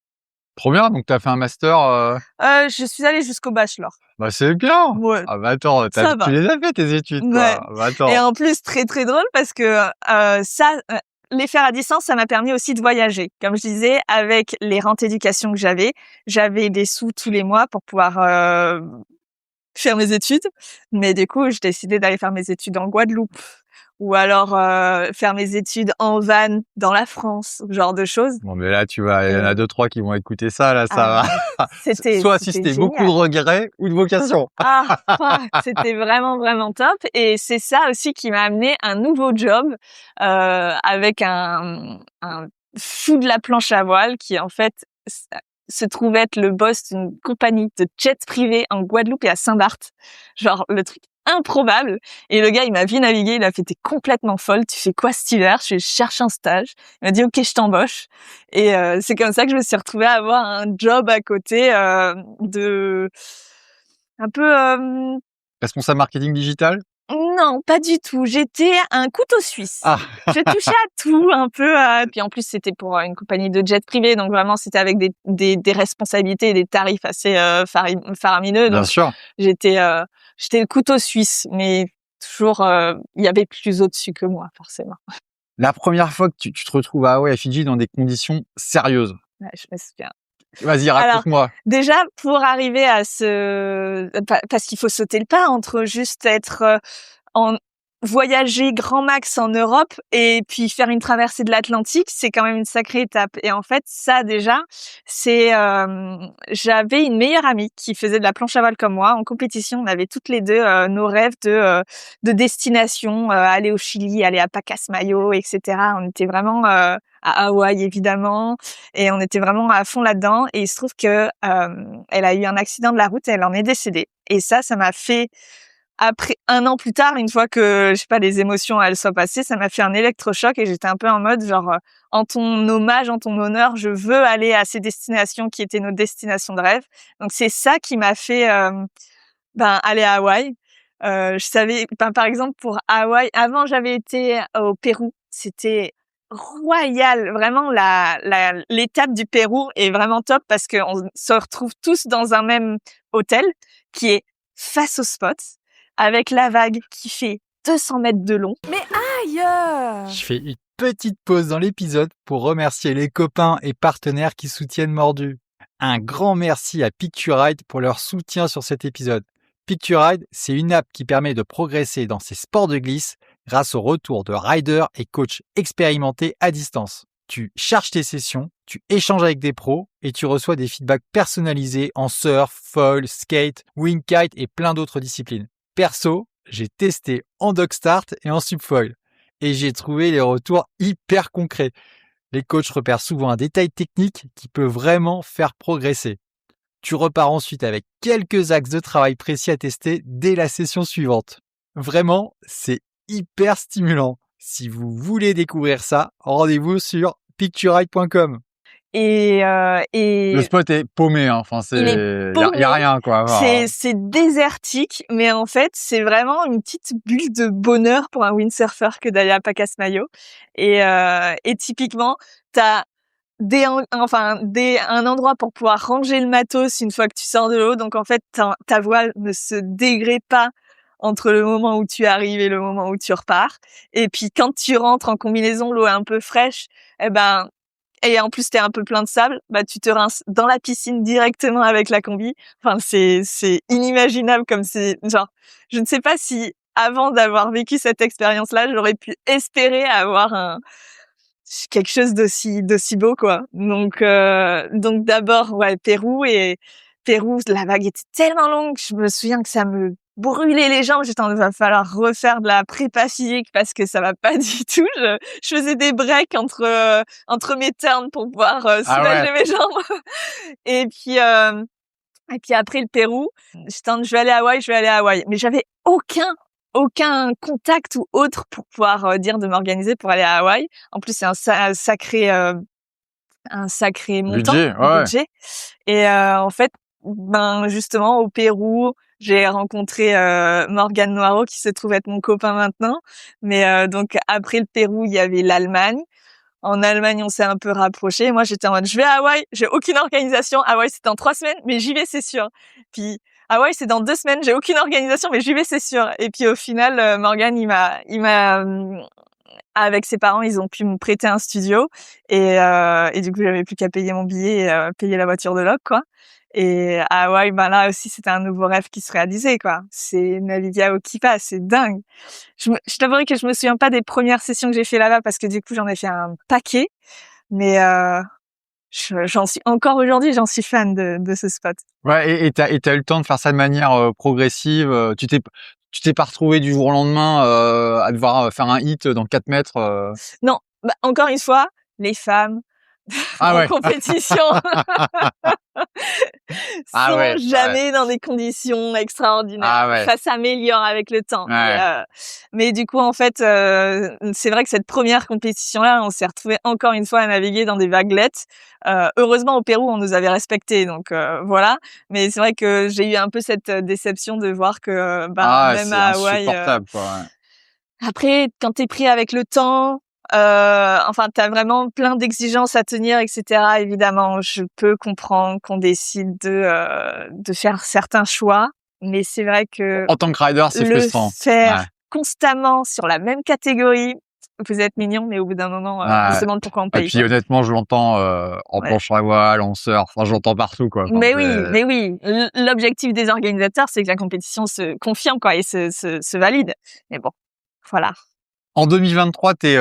Speaker 2: Trop bien, donc tu as fait un master,
Speaker 3: Je suis allée jusqu'au bachelor.
Speaker 2: bah, c'est bien!
Speaker 3: Ouais,
Speaker 2: Ah bah, attends,
Speaker 3: ça
Speaker 2: tu
Speaker 3: va.
Speaker 2: les as fait tes études,
Speaker 3: Ouais.
Speaker 2: quoi. Bah,
Speaker 3: Et
Speaker 2: attends.
Speaker 3: en plus, très, très drôle parce que, les faire à distance, ça m'a permis aussi de voyager. Comme je disais, avec les rentes éducation que j'avais des sous tous les mois pour pouvoir, faire mes études. Mais du coup, j'ai décidé d'aller faire mes études en Guadeloupe ou alors, faire mes études en van dans la France, ce genre de choses.
Speaker 2: Bon, mais là, il y en a
Speaker 3: Et
Speaker 2: 2-3 qui vont écouter ça, là, ça
Speaker 3: ah
Speaker 2: va.
Speaker 3: ouais,
Speaker 2: Soit si
Speaker 3: c'était
Speaker 2: c'était beaucoup de
Speaker 3: génial.
Speaker 2: regrets ou de vocation.
Speaker 3: C'était vraiment, vraiment top et c'est ça aussi qui m'a amené un nouveau job, avec un fou de la planche à voile qui en fait se trouve être le boss d'une compagnie de jets privés en Guadeloupe et à Saint-Barth. Genre le truc improbable. Et le gars, il m'a vu naviguer, il a fait, t'es complètement folle, tu fais quoi cet hiver? Je cherche un stage. Il m'a dit, ok, je t'embauche. Et c'est comme ça que je me suis retrouvée à avoir un job à côté de un peu
Speaker 2: Responsable marketing digital?
Speaker 3: non, pas du tout. J'étais un couteau suisse.
Speaker 2: Ah,
Speaker 3: Je touchais à tout, un peu. Puis en plus, c'était pour une compagnie de jet privé, donc vraiment, c'était avec des responsabilités et des tarifs assez faramineux.
Speaker 2: bien
Speaker 3: Donc
Speaker 2: sûr.
Speaker 3: j'étais le couteau suisse, mais toujours, il y avait plus au-dessus que moi, forcément.
Speaker 2: La première fois que tu te retrouves à Hawaï, à Fidji, dans des conditions sérieuses.
Speaker 3: Ouais, je me souviens.
Speaker 2: Vas-y,
Speaker 3: Alors,
Speaker 2: raconte-moi.
Speaker 3: déjà, pour arriver à parce qu'il faut sauter le pas entre juste être en voyager grand max en Europe et puis faire une traversée de l'Atlantique, c'est quand même une sacrée étape. Et en fait, ça déjà, c'est j'avais une meilleure amie qui faisait de la planche à voile comme moi en compétition. On avait toutes les deux nos rêves de destination, aller au Chili, aller à Pacasmayo, etc. On était vraiment à Hawaï évidemment et on était vraiment à fond là-dedans. Et il se trouve que elle a eu un accident de la route et elle en est décédée. Et ça m'a fait après 1 an plus tard, une fois que, je sais pas, les émotions, elles soient passées, ça m'a fait un électrochoc et j'étais un peu en mode genre, en ton hommage, en ton honneur, je veux aller à ces destinations qui étaient nos destinations de rêve. Donc c'est ça qui m'a fait, aller à Hawaï. Je savais, par exemple, pour Hawaï, avant j'avais été au Pérou, c'était royal. Vraiment l'étape du Pérou est vraiment top parce qu'on se retrouve tous dans un même hôtel qui est face au spot, avec la vague qui fait 200 mètres de long.
Speaker 1: Aïe!
Speaker 2: Je fais une petite pause dans l'épisode pour remercier les copains et partenaires qui soutiennent Mordu. Un grand merci à Picturide pour leur soutien sur cet épisode. Picturide, c'est une app qui permet de progresser dans ses sports de glisse grâce au retour de riders et coachs expérimentés à distance. Tu charges tes sessions, tu échanges avec des pros et tu reçois des feedbacks personnalisés en surf, foil, skate, wing kite et plein d'autres disciplines. Perso, j'ai testé en dog start et en subfoil et j'ai trouvé les retours hyper concrets. Les coachs repèrent souvent un détail technique qui peut vraiment faire progresser. Tu repars ensuite avec quelques axes de travail précis à tester dès la session suivante. Vraiment, c'est hyper stimulant. Si vous voulez découvrir ça, rendez-vous sur picturide.com.
Speaker 3: Et
Speaker 2: Le spot est paumé, hein. Enfin,
Speaker 3: il est
Speaker 2: y a rien, quoi.
Speaker 3: c'est désertique, mais en fait, c'est vraiment une petite bulle de bonheur pour un windsurfer que d'aller à Pacasmayo. Et typiquement, t'as un endroit pour pouvoir ranger le matos une fois que tu sors de l'eau. Donc en fait, ta voile ne se dégrade pas entre le moment où tu arrives et le moment où tu repars. Et puis quand tu rentres en combinaison, l'eau est un peu fraîche, et en plus t'es un peu plein de sable, tu te rinces dans la piscine directement avec la combi. Enfin, c'est inimaginable comme c'est genre, je ne sais pas si avant d'avoir vécu cette expérience-là, j'aurais pu espérer avoir quelque chose d'aussi beau, quoi. Donc d'abord, ouais, Pérou, la vague était tellement longue, je me souviens que ça me brûlait les jambes. J'étais en il va falloir refaire de la prépa physique parce que ça va pas du tout. Je faisais des breaks entre mes turns pour pouvoir soulager mes jambes. Et puis après le Pérou, j'étais en je vais aller à Hawaï. Mais j'avais aucun contact ou autre pour pouvoir dire de m'organiser pour aller à Hawaï. En plus, c'est un sacré montant, budget. Et en fait, justement au Pérou, j'ai rencontré Morgan Noiro qui se trouve être mon copain maintenant. Mais donc après le Pérou, il y avait l'Allemagne. En Allemagne, on s'est un peu rapprochés. Moi, j'étais en mode, je vais à Hawaï, j'ai aucune organisation. Hawaï, c'est dans 3 semaines, mais j'y vais, c'est sûr. Puis, Hawaï, c'est dans 2 semaines, j'ai aucune organisation, mais j'y vais, c'est sûr. Et puis, au final, Morgan, il m'a, avec ses parents, ils ont pu me prêter un studio. Et du coup, j'avais plus qu'à payer mon billet et payer la voiture de loc, quoi. Et à Hawaï, là aussi, c'était un nouveau rêve qui se réalisait, quoi. C'est naviguer à Okipa, c'est dingue. Je t'avouerai que je me souviens pas des premières sessions que j'ai fait là-bas parce que du coup, j'en ai fait un paquet. Mais j'en suis encore aujourd'hui, j'en suis fan de ce spot.
Speaker 2: Ouais, et t'as eu le temps de faire ça de manière progressive. Tu t'es pas retrouvé du jour au lendemain à devoir faire un hit dans 4 mètres.
Speaker 3: Non, encore une fois, les femmes,
Speaker 2: Ah
Speaker 3: en
Speaker 2: ouais.
Speaker 3: compétition
Speaker 2: Ah
Speaker 3: sont
Speaker 2: ouais.
Speaker 3: jamais dans des conditions extraordinaires.
Speaker 2: Ah ouais.
Speaker 3: Ça s'améliore avec le temps.
Speaker 2: Ouais.
Speaker 3: Mais du coup, en fait, c'est vrai que cette première compétition-là, on s'est retrouvés encore une fois à naviguer dans des vaguelettes. Heureusement, au Pérou, on nous avait respectés, donc voilà. Mais c'est vrai que j'ai eu un peu cette déception de voir que,
Speaker 2: Ah,
Speaker 3: même
Speaker 2: c'est
Speaker 3: à Hawaï,
Speaker 2: insupportable, quoi. Ouais.
Speaker 3: après, quand t'es pris avec le temps, enfin, t'as vraiment plein d'exigences à tenir, etc. Évidemment, je peux comprendre qu'on décide de faire certains choix, mais c'est vrai que
Speaker 2: En tant que rider, c'est
Speaker 3: le
Speaker 2: frustrant. Ouais.
Speaker 3: faire constamment sur la même catégorie, vous êtes mignon, mais au bout d'un moment, on se
Speaker 2: Ouais.
Speaker 3: demande pourquoi on
Speaker 2: Et
Speaker 3: paye,
Speaker 2: puis
Speaker 3: quoi.
Speaker 2: honnêtement, je l'entends en
Speaker 3: Ouais.
Speaker 2: planche à voile, en surf, enfin, j'entends partout, quoi. Enfin,
Speaker 3: Mais oui, l'objectif des organisateurs, c'est que la compétition se confirme, quoi, et se valide. Mais bon, voilà,
Speaker 2: En 2023, t'es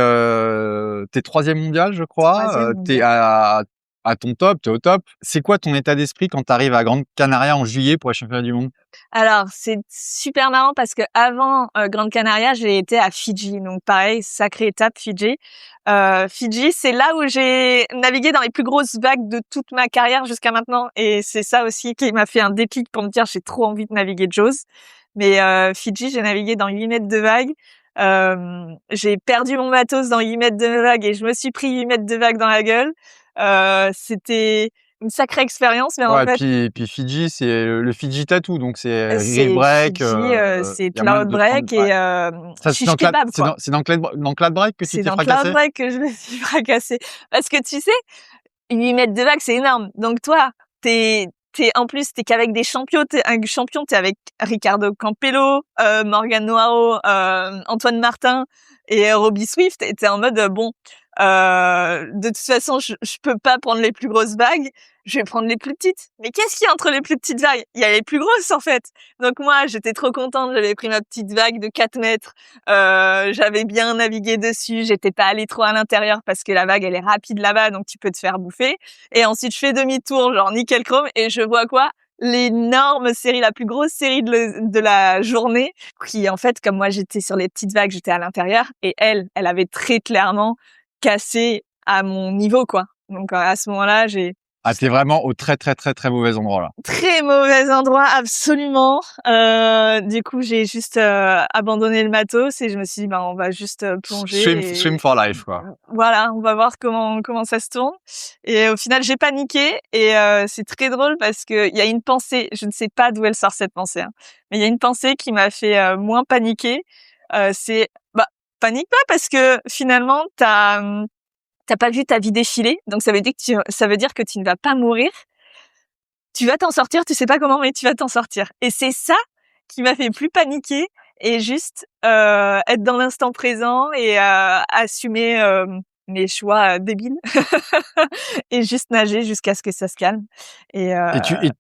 Speaker 2: 3e mondial, je crois.
Speaker 3: 3e
Speaker 2: T'es
Speaker 3: mondial.
Speaker 2: à ton top, t'es au top. C'est quoi ton état d'esprit quand t'arrives à Grande Canaria en juillet pour les championnats du monde?
Speaker 3: Alors, c'est super marrant parce que avant Grande Canaria, j'ai été à Fidji. Donc pareil, sacrée étape Fidji. Fidji, c'est là où j'ai navigué dans les plus grosses vagues de toute ma carrière jusqu'à maintenant. Et c'est ça aussi qui m'a fait un déclic pour me dire j'ai trop envie de naviguer Jaws. Mais Fidji, j'ai navigué dans 8 mètres de vague. J'ai perdu mon matos dans 8 mètres de vague et je me suis pris 8 mètres de vague dans la gueule. C'était une sacrée expérience, mais en
Speaker 2: Ouais,
Speaker 3: fait,
Speaker 2: puis Fidji, c'est le Fidji Tattoo, donc c'est reef
Speaker 3: c'est
Speaker 2: break,
Speaker 3: Fidji, c'est
Speaker 2: il y a moyen
Speaker 3: cloud
Speaker 2: de prendre
Speaker 3: break
Speaker 2: ouais.
Speaker 3: et
Speaker 2: Ça,
Speaker 3: shish kebab, quoi.
Speaker 2: dans Cloud Break que tu
Speaker 3: C'est
Speaker 2: t'es
Speaker 3: dans cloud
Speaker 2: fracassé?
Speaker 3: break que je me suis fracassée. Parce que tu sais, 8 mètres de vague, c'est énorme. Donc toi, t'es en plus, t'es qu'avec des champions. T'es un champion, t'es avec Ricardo Campello, Morgan Noiro, Antoine Martin et Robbie Swift. Et t'es en mode bon, de toute façon, je peux pas prendre les plus grosses vagues. Je vais prendre les plus petites. Mais qu'est-ce qu'il y a entre les plus petites vagues? Il y a les plus grosses en fait. Donc moi, j'étais trop contente. J'avais pris ma petite vague de 4 mètres. J'avais bien navigué dessus. J'étais pas allée trop à l'intérieur parce que la vague elle est rapide là-bas, donc tu peux te faire bouffer. Et ensuite, je fais demi-tour, genre nickel chrome, et je vois quoi? L'énorme série, la plus grosse série de la journée, qui en fait, comme moi j'étais sur les petites vagues, j'étais à l'intérieur, et elle avait très clairement cassé à mon niveau, quoi. Donc à ce moment-là, j'ai
Speaker 2: Ah, t'es vraiment au très, très, très, très mauvais endroit, là.
Speaker 3: très mauvais endroit, absolument. Du coup, j'ai juste abandonné le matos et je me suis dit, on va juste plonger
Speaker 2: Swim
Speaker 3: et
Speaker 2: for life, quoi.
Speaker 3: voilà, on va voir comment ça se tourne. Et au final, j'ai paniqué et c'est très drôle parce que il y a une pensée, je ne sais pas d'où elle sort cette pensée, hein, mais il y a une pensée qui m'a fait moins paniquer. C'est panique pas parce que finalement t'as pas vu ta vie défiler, donc ça veut dire que tu ne vas pas mourir. Tu vas t'en sortir, tu sais pas comment, mais tu vas t'en sortir. Et c'est ça qui m'a fait plus paniquer et juste être dans l'instant présent et assumer mes choix débiles et juste nager jusqu'à ce que ça se calme. Et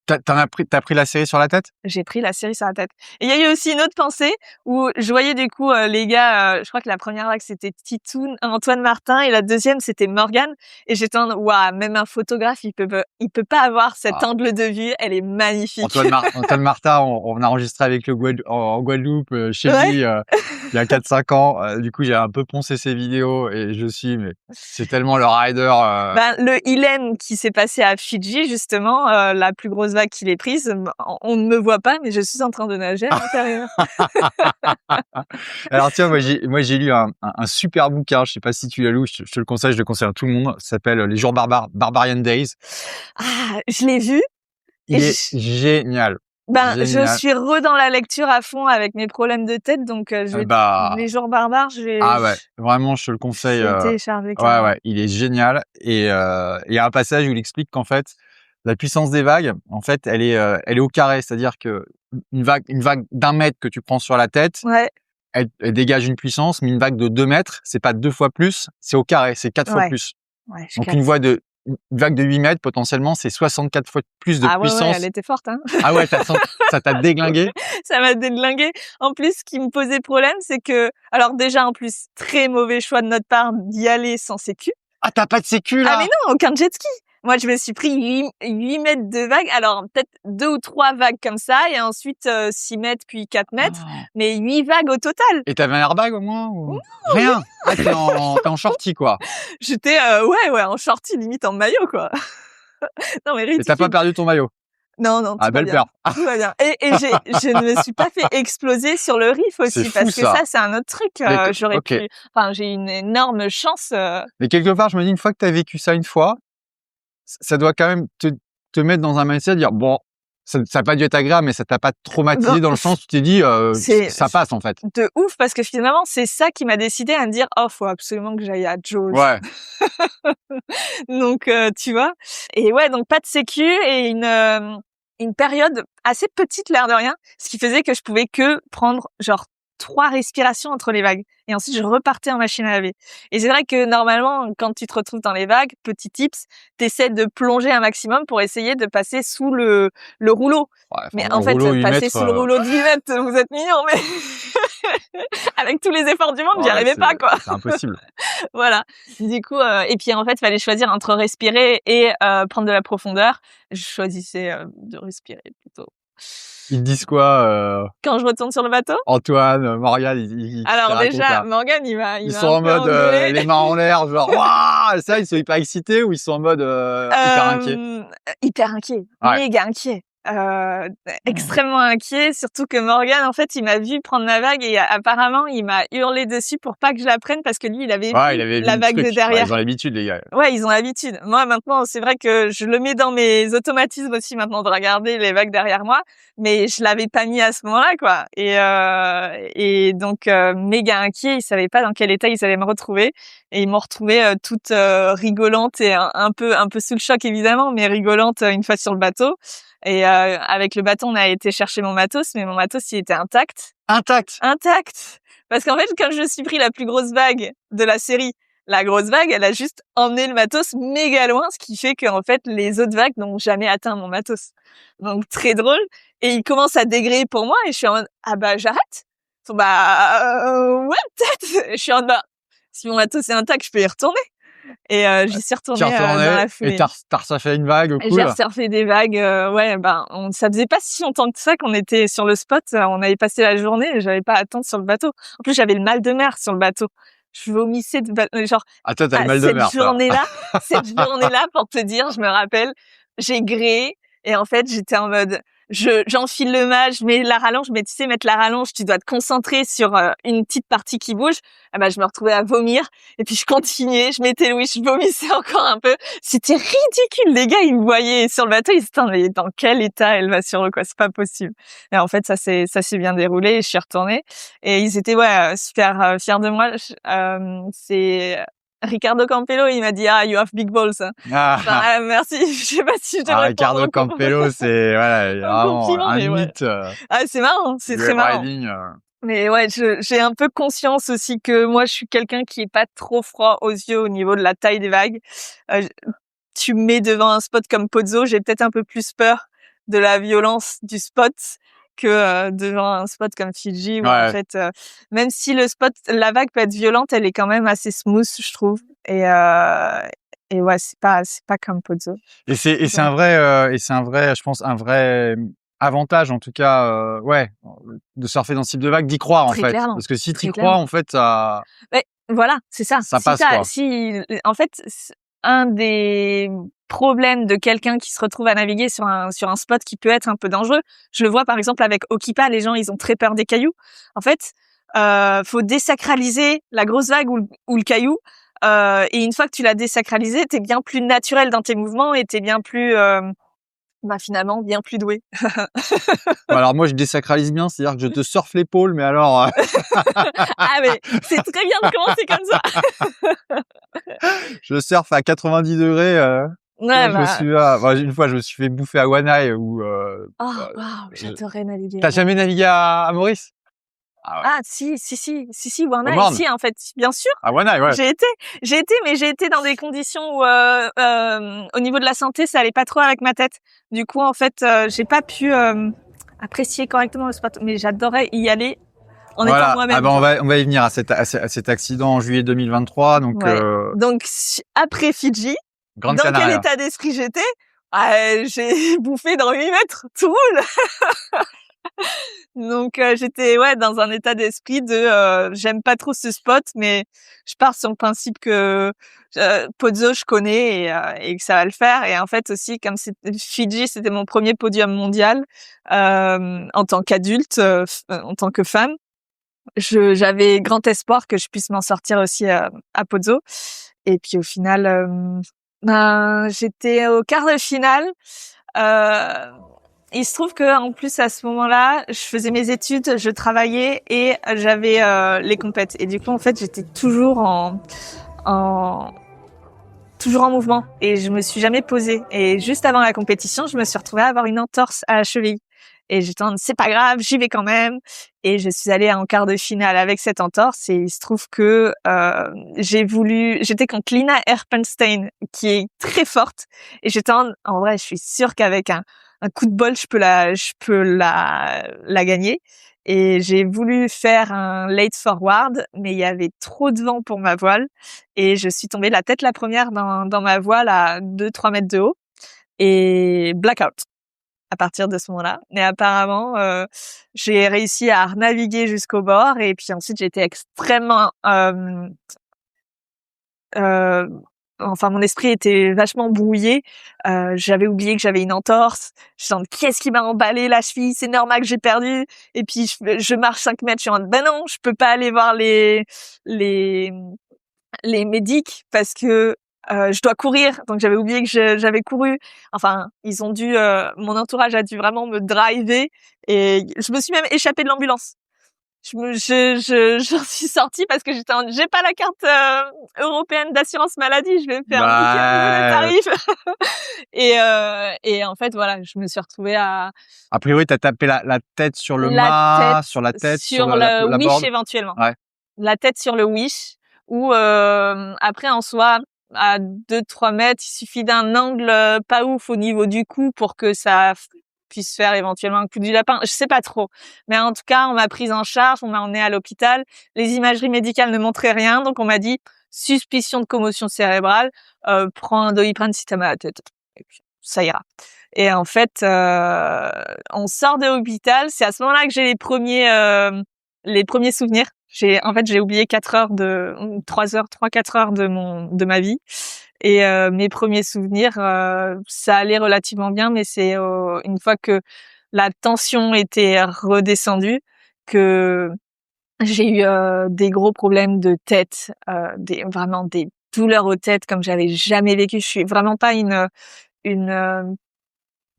Speaker 2: T'as pris la série sur la tête?
Speaker 3: j'ai pris la série sur la tête. Et il y a eu aussi une autre pensée où je voyais du coup les gars, je crois que la première vague c'était Titoun, Antoine Martin et la deuxième c'était Morgan et j'étais en waouh, même un photographe il peut pas avoir cet
Speaker 2: Ah.
Speaker 3: angle de vue, elle est magnifique.
Speaker 2: Antoine Martin, on a enregistré avec en Guadeloupe, chez
Speaker 3: Ouais.
Speaker 2: lui, il y a 4-5 ans. Du coup, j'ai un peu poncé ses vidéos et mais c'est tellement le rider.
Speaker 3: Le Ilen qui s'est passé à Fidji justement, la plus grosse vague qu'il ait prise, on ne me voit pas mais je suis en train de nager à l'intérieur.
Speaker 2: Alors tiens, moi j'ai lu un super bouquin, je sais pas si tu l'as lu, je te le conseille, je le conseille à tout le monde. Ça s'appelle Les jours barbares, Barbarian Days.
Speaker 3: Ah, je l'ai vu
Speaker 2: Il
Speaker 3: et
Speaker 2: est génial.
Speaker 3: je
Speaker 2: Génial.
Speaker 3: suis dans la lecture à fond avec mes problèmes de tête, donc je vais les jours barbares,
Speaker 2: Ah ouais, vraiment, je te le
Speaker 3: je
Speaker 2: conseille.
Speaker 3: vais télécharger
Speaker 2: Ouais,
Speaker 3: carrément.
Speaker 2: ouais, il est génial. Et il y a un passage où il explique qu'en fait, la puissance des vagues, en fait, elle est au carré. C'est-à-dire que une vague d'1 mètre que tu prends sur la tête,
Speaker 3: Ouais,
Speaker 2: elle dégage une puissance, mais une vague de 2 mètres, c'est pas 2 fois plus, c'est au carré, c'est 4 fois
Speaker 3: ouais,
Speaker 2: plus.
Speaker 3: ouais, je
Speaker 2: Donc
Speaker 3: capte.
Speaker 2: une vague de 8 mètres, potentiellement, c'est 64 fois plus de
Speaker 3: Ah ouais,
Speaker 2: puissance.
Speaker 3: elle était forte, hein.
Speaker 2: Ah ouais, ça t'a déglingué?
Speaker 3: Ça m'a déglingué. En plus, ce qui me posait problème, c'est que alors déjà, en plus, très mauvais choix de notre part d'y aller sans sécu.
Speaker 2: Ah, t'as pas de sécu,
Speaker 3: Ah mais
Speaker 2: là?
Speaker 3: non, aucun jet ski. Moi, je me suis pris 8 mètres de vagues. Alors, peut-être 2 ou 3 vagues comme ça, et ensuite 6 mètres, puis 4 mètres.
Speaker 2: Oh.
Speaker 3: Mais 8 vagues au total.
Speaker 2: Et t'avais un airbag au moins ou...
Speaker 3: Non,
Speaker 2: Rien. Ah, t'es en shorty, quoi.
Speaker 3: J'étais, ouais, en shorty, limite en maillot, quoi. Non, mais
Speaker 2: Et
Speaker 3: ridicule.
Speaker 2: t'as pas perdu ton maillot.
Speaker 3: Non, tout
Speaker 2: Ah,
Speaker 3: va
Speaker 2: belle
Speaker 3: bien.
Speaker 2: peur.
Speaker 3: Tout va bien. Et je ne me suis pas fait exploser sur le riff aussi,
Speaker 2: C'est fou,
Speaker 3: parce que
Speaker 2: ça.
Speaker 3: ça, c'est un autre truc.
Speaker 2: Mais
Speaker 3: J'aurais
Speaker 2: ok.
Speaker 3: pu. Enfin, j'ai une énorme chance.
Speaker 2: Mais quelque part, je me dis, une fois que t'as vécu ça une fois, ça doit quand même te mettre dans un mindset, dire, bon, ça a pas dû être agréable, mais ça t'a pas traumatisé
Speaker 3: Non,
Speaker 2: dans le sens où tu t'es dit,
Speaker 3: c'est
Speaker 2: ça passe, en fait.
Speaker 3: de ouf, parce que finalement, c'est ça qui m'a décidé à me dire, oh, faut absolument que j'aille à Jaws.
Speaker 2: Ouais.
Speaker 3: Donc, tu vois. Et ouais, donc pas de sécu et une période assez petite, l'air de rien, ce qui faisait que je pouvais que prendre genre 3 respirations entre les vagues. Et ensuite, je repartais en machine à laver. Et c'est vrai que normalement, quand tu te retrouves dans les vagues, petit tips, t'essaies de plonger un maximum pour essayer de passer sous le rouleau.
Speaker 2: Ouais,
Speaker 3: Mais
Speaker 2: enfin,
Speaker 3: en fait,
Speaker 2: rouleau, 8
Speaker 3: passer
Speaker 2: mètres,
Speaker 3: sous le rouleau de 8 mètres, vous êtes mignons, mais avec tous les efforts du monde, j'y
Speaker 2: ouais,
Speaker 3: arrivais pas, quoi.
Speaker 2: c'est impossible.
Speaker 3: Voilà. Du coup, et puis en fait, fallait choisir entre respirer et prendre de la profondeur. Je choisissais de respirer plutôt.
Speaker 2: Ils te disent quoi,
Speaker 3: Quand je retourne sur le bateau?
Speaker 2: Antoine, Morgane, ils te
Speaker 3: Alors
Speaker 2: racontent,
Speaker 3: déjà,
Speaker 2: là.
Speaker 3: Morgane, il
Speaker 2: Ils
Speaker 3: m'a
Speaker 2: sont
Speaker 3: un
Speaker 2: en
Speaker 3: peu
Speaker 2: mode
Speaker 3: engueulé.
Speaker 2: les mains en l'air, genre waouh, ça, ils sont hyper excités ou ils sont en mode hyper inquiets.
Speaker 3: Hyper inquiet,
Speaker 2: Ouais.
Speaker 3: méga inquiet. Extrêmement inquiet, surtout que Morgane, en fait, il m'a vu prendre ma vague et apparemment, il m'a hurlé dessus pour pas que je la prenne parce que lui, il avait
Speaker 2: Ouais,
Speaker 3: vu
Speaker 2: il avait vu
Speaker 3: la
Speaker 2: le
Speaker 3: vague
Speaker 2: truc.
Speaker 3: de derrière.
Speaker 2: Ouais, ils ont l'habitude, les gars.
Speaker 3: Ouais, ils ont l'habitude. Moi, maintenant, c'est vrai que je le mets dans mes automatismes aussi maintenant de regarder les vagues derrière moi, mais je l'avais pas mis à ce moment-là, quoi. Et donc méga inquiet, ils savaient pas dans quel état ils allaient me retrouver, et ils m'ont retrouvée toute rigolante et un peu sous le choc évidemment, mais rigolante une fois sur le bateau. Et avec le bateau, on a été chercher mon matos, mais mon matos, il était intact.
Speaker 2: Intact.
Speaker 3: Parce qu'en fait, quand je me suis pris la plus grosse vague de la série, la grosse vague, elle a juste emmené le matos méga loin, ce qui fait qu'en fait, les autres vagues n'ont jamais atteint mon matos. Donc, très drôle. Et il commence à dégréer pour moi et je suis en mode, ah bah, j'arrête. Ils sont, ouais, peut-être. Je suis en mode, si mon matos est intact, je peux y retourner. Et j'y suis
Speaker 2: Tu
Speaker 3: retournée dans la foulée.
Speaker 2: et t'as resurfé une vague,
Speaker 3: J'ai
Speaker 2: cool.
Speaker 3: resurfé des vagues, ouais, ça faisait pas si longtemps que ça qu'on était sur le spot, on avait passé la journée et j'avais pas à attendre sur le bateau. En plus, j'avais le mal de mer sur le bateau. Je vomissais genre,
Speaker 2: Ah, toi, t'as le mal de mer, toi.
Speaker 3: cette journée-là, pour te dire, je me rappelle, j'ai gréé et en fait, j'étais en mode, j'enfile le mât, je mets la rallonge, mais tu sais, mettre la rallonge, tu dois te concentrer sur une petite partie qui bouge. Ah bah, je me retrouvais à vomir et puis je continuais, je mettais le wish, je vomissais encore un peu. C'était ridicule. Les gars, ils me voyaient sur le bateau, ils se disaient, mais dans quel état elle va sur l'eau, quoi, c'est pas possible. Et en fait, ça s'est bien déroulé et je suis retournée et ils étaient, ouais, super fiers de moi. C'est Ricardo Campello, il m'a dit, ah, you have big balls.
Speaker 2: Ah,
Speaker 3: Merci. Je sais pas si je devrais
Speaker 2: Ricardo
Speaker 3: prendre en
Speaker 2: Campello, c'est voilà, vraiment
Speaker 3: compliment,
Speaker 2: un
Speaker 3: mais ouais.
Speaker 2: mythe
Speaker 3: Ah, c'est marrant, c'est
Speaker 2: du
Speaker 3: très
Speaker 2: web
Speaker 3: marrant.
Speaker 2: riding.
Speaker 3: Mais ouais, j'ai un peu conscience aussi que moi, je suis quelqu'un qui est pas trop froid aux yeux au niveau de la taille des vagues. Tu me mets devant un spot comme Pozzo, j'ai peut-être un peu plus peur de la violence du spot que devant un spot comme Fidji où en fait, même si la vague peut être violente, elle est quand même assez smooth, je trouve. Et ouais, c'est pas comme Pozzo.
Speaker 2: Et c'est un vrai, je pense, un vrai avantage, en tout cas, ouais, de surfer dans ce type de vague, d'y croire, en
Speaker 3: Très
Speaker 2: fait.
Speaker 3: clairement.
Speaker 2: Parce que si
Speaker 3: Très
Speaker 2: t'y crois, en fait, ça...
Speaker 3: Ouais, voilà, c'est ça.
Speaker 2: Ça passe, quoi.
Speaker 3: En fait, un des problèmes de quelqu'un qui se retrouve à naviguer sur un spot qui peut être un peu dangereux, je le vois par exemple avec Okipa, les gens, ils ont très peur des cailloux. En fait, faut désacraliser la grosse vague ou le caillou. Et une fois que tu l'as désacralisé, t'es bien plus naturel dans tes mouvements et t'es bien plus, finalement, bien plus doué.
Speaker 2: Alors moi, je désacralise bien, c'est-à-dire que je te surfe l'épaule, mais alors...
Speaker 3: Ah, mais c'est très bien de commencer comme ça.
Speaker 2: je surfe à 90 degrés.
Speaker 3: Ouais,
Speaker 2: une fois, je me suis fait bouffer à Wanai où...
Speaker 3: oh, waouh, j'adorais naviguer.
Speaker 2: T'as jamais navigué à Maurice?
Speaker 3: Ah, si, Wanai,
Speaker 2: Morne.
Speaker 3: si, en fait, bien sûr.
Speaker 2: À Wanai, ouais.
Speaker 3: J'ai été dans des conditions où, au niveau de la santé, ça allait pas trop avec ma tête. Du coup, en fait, j'ai pas pu apprécier correctement le spot, mais j'adorais y aller en étant moi-même.
Speaker 2: Ah ben on va y venir à cet accident en juillet 2023. Donc,
Speaker 3: ouais. Donc après Fidji,
Speaker 2: Grande
Speaker 3: dans quel
Speaker 2: Canaria.
Speaker 3: état d'esprit j'étais? J'ai bouffé dans 8 mètres, tout roule. Donc j'étais dans un état d'esprit de j'aime pas trop ce spot, mais je pars sur le principe que Pozzo je connais et que ça va le faire. Et en fait aussi, comme Fidji, c'était mon premier podium mondial en tant qu'adulte, en tant que femme. J'avais grand espoir que je puisse m'en sortir aussi à Pozzo. Et puis au final, j'étais au quart de finale. Il se trouve que en plus à ce moment-là, je faisais mes études, je travaillais et j'avais les compètes. Et du coup, en fait, j'étais toujours en mouvement et je me suis jamais posée. Et juste avant la compétition, je me suis retrouvée à avoir une entorse à la cheville. Et j'étais en c'est pas grave, j'y vais quand même. Et je suis allée en quart de finale avec cette entorse. Et il se trouve que j'étais contre Lina Erpenstein, qui est très forte. Et j'étais en vrai, je suis sûre qu'avec un coup de bol, je peux la gagner. Et j'ai voulu faire un late forward, mais il y avait trop de vent pour ma voile. Et je suis tombée la tête la première dans ma voile à 2-3 mètres de haut. Et blackout à partir de ce moment-là. Mais apparemment, j'ai réussi à naviguer jusqu'au bord. Et puis ensuite, j'étais extrêmement... mon esprit était vachement brouillé. J'avais oublié que j'avais une entorse. Je me dis, qu'est-ce qui m'a emballé la cheville? C'est normal que j'ai perdu. Et puis, je marche 5 mètres. Je suis en ben non, je peux pas aller voir les médics parce que je dois courir. Donc, j'avais oublié que j'avais couru. Enfin, mon entourage a dû vraiment me driver et je me suis même échappée de l'ambulance. J'en suis sortie parce que j'ai pas la carte européenne d'assurance maladie, je vais me faire niquer au niveau des tarifs. Et en fait, voilà, je me suis retrouvée
Speaker 2: A priori, t'as tapé la tête sur le sur la tête,
Speaker 3: sur
Speaker 2: la
Speaker 3: le wish
Speaker 2: board.
Speaker 3: éventuellement.
Speaker 2: Ouais.
Speaker 3: La tête sur le wish ou après en soi à 2-3 mètres, il suffit d'un angle pas ouf au niveau du cou pour que ça puisse faire éventuellement un coup du lapin. Je sais pas trop. Mais en tout cas, on m'a prise en charge, on m'a emmenée à l'hôpital. Les imageries médicales ne montraient rien. Donc, on m'a dit, suspicion de commotion cérébrale, prends un Doliprane si t'as mal à la tête. Et puis, ça ira. Et en fait, on sort de l'hôpital. C'est à ce moment-là que j'ai les premiers souvenirs. J'ai oublié 3-4 heures de ma vie. Et mes premiers souvenirs, ça allait relativement bien, mais c'est une fois que la tension était redescendue que j'ai eu des gros problèmes de tête, vraiment des douleurs aux têtes comme j'avais jamais vécu. Je suis vraiment pas une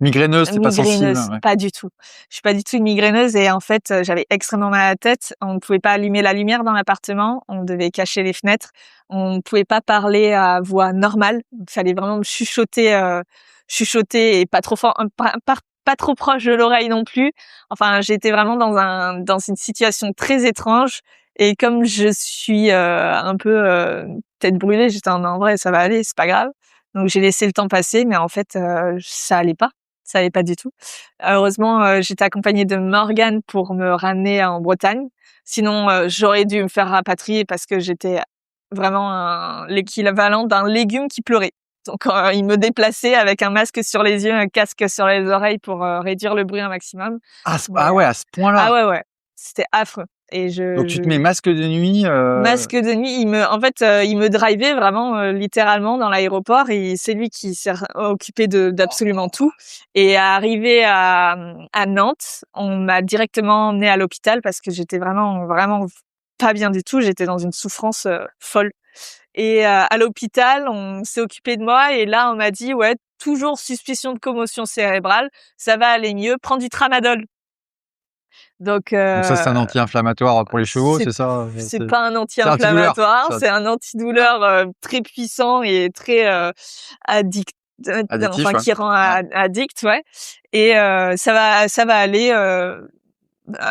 Speaker 2: Migraineuse, t'es pas sensible. Ouais.
Speaker 3: Pas du tout. Je suis pas du tout une migraineuse et en fait, j'avais extrêmement mal à la tête. On ne pouvait pas allumer la lumière dans l'appartement. On devait cacher les fenêtres. On ne pouvait pas parler à voix normale. Il fallait vraiment me chuchoter et pas trop fort, pas trop proche de l'oreille non plus. Enfin, j'étais vraiment dans une situation très étrange. Et comme je suis un peu tête brûlée, j'étais en vrai, ça va aller, c'est pas grave. Donc j'ai laissé le temps passer, mais en fait, ça allait pas. Ça allait pas du tout. Heureusement, j'étais accompagnée de Morgane pour me ramener en Bretagne. Sinon, j'aurais dû me faire rapatrier parce que j'étais vraiment l'équivalent d'un légume qui pleurait. Donc, il me déplaçait avec un masque sur les yeux, un casque sur les oreilles pour réduire le bruit un maximum.
Speaker 2: Ah ouais, à ce point-là.
Speaker 3: Ah ouais. C'était affreux. Et
Speaker 2: donc tu te mets masque de nuit.
Speaker 3: Masque de nuit, il me drivait vraiment littéralement dans l'aéroport et c'est lui qui s'est occupé d'absolument tout. Et arrivé à Nantes, on m'a directement emmenée à l'hôpital parce que j'étais vraiment pas bien du tout. J'étais dans une souffrance folle. Et à l'hôpital, on s'est occupé de moi et là on m'a dit ouais, toujours suspicion de commotion cérébrale, ça va aller mieux, prends du tramadol. Donc
Speaker 2: ça, c'est un anti-inflammatoire pour les chevaux, c'est ça?
Speaker 3: C'est pas un anti-inflammatoire, c'est un antidouleur très puissant et très addict,
Speaker 2: addictif,
Speaker 3: qui rend addict, ouais. Et ça va aller.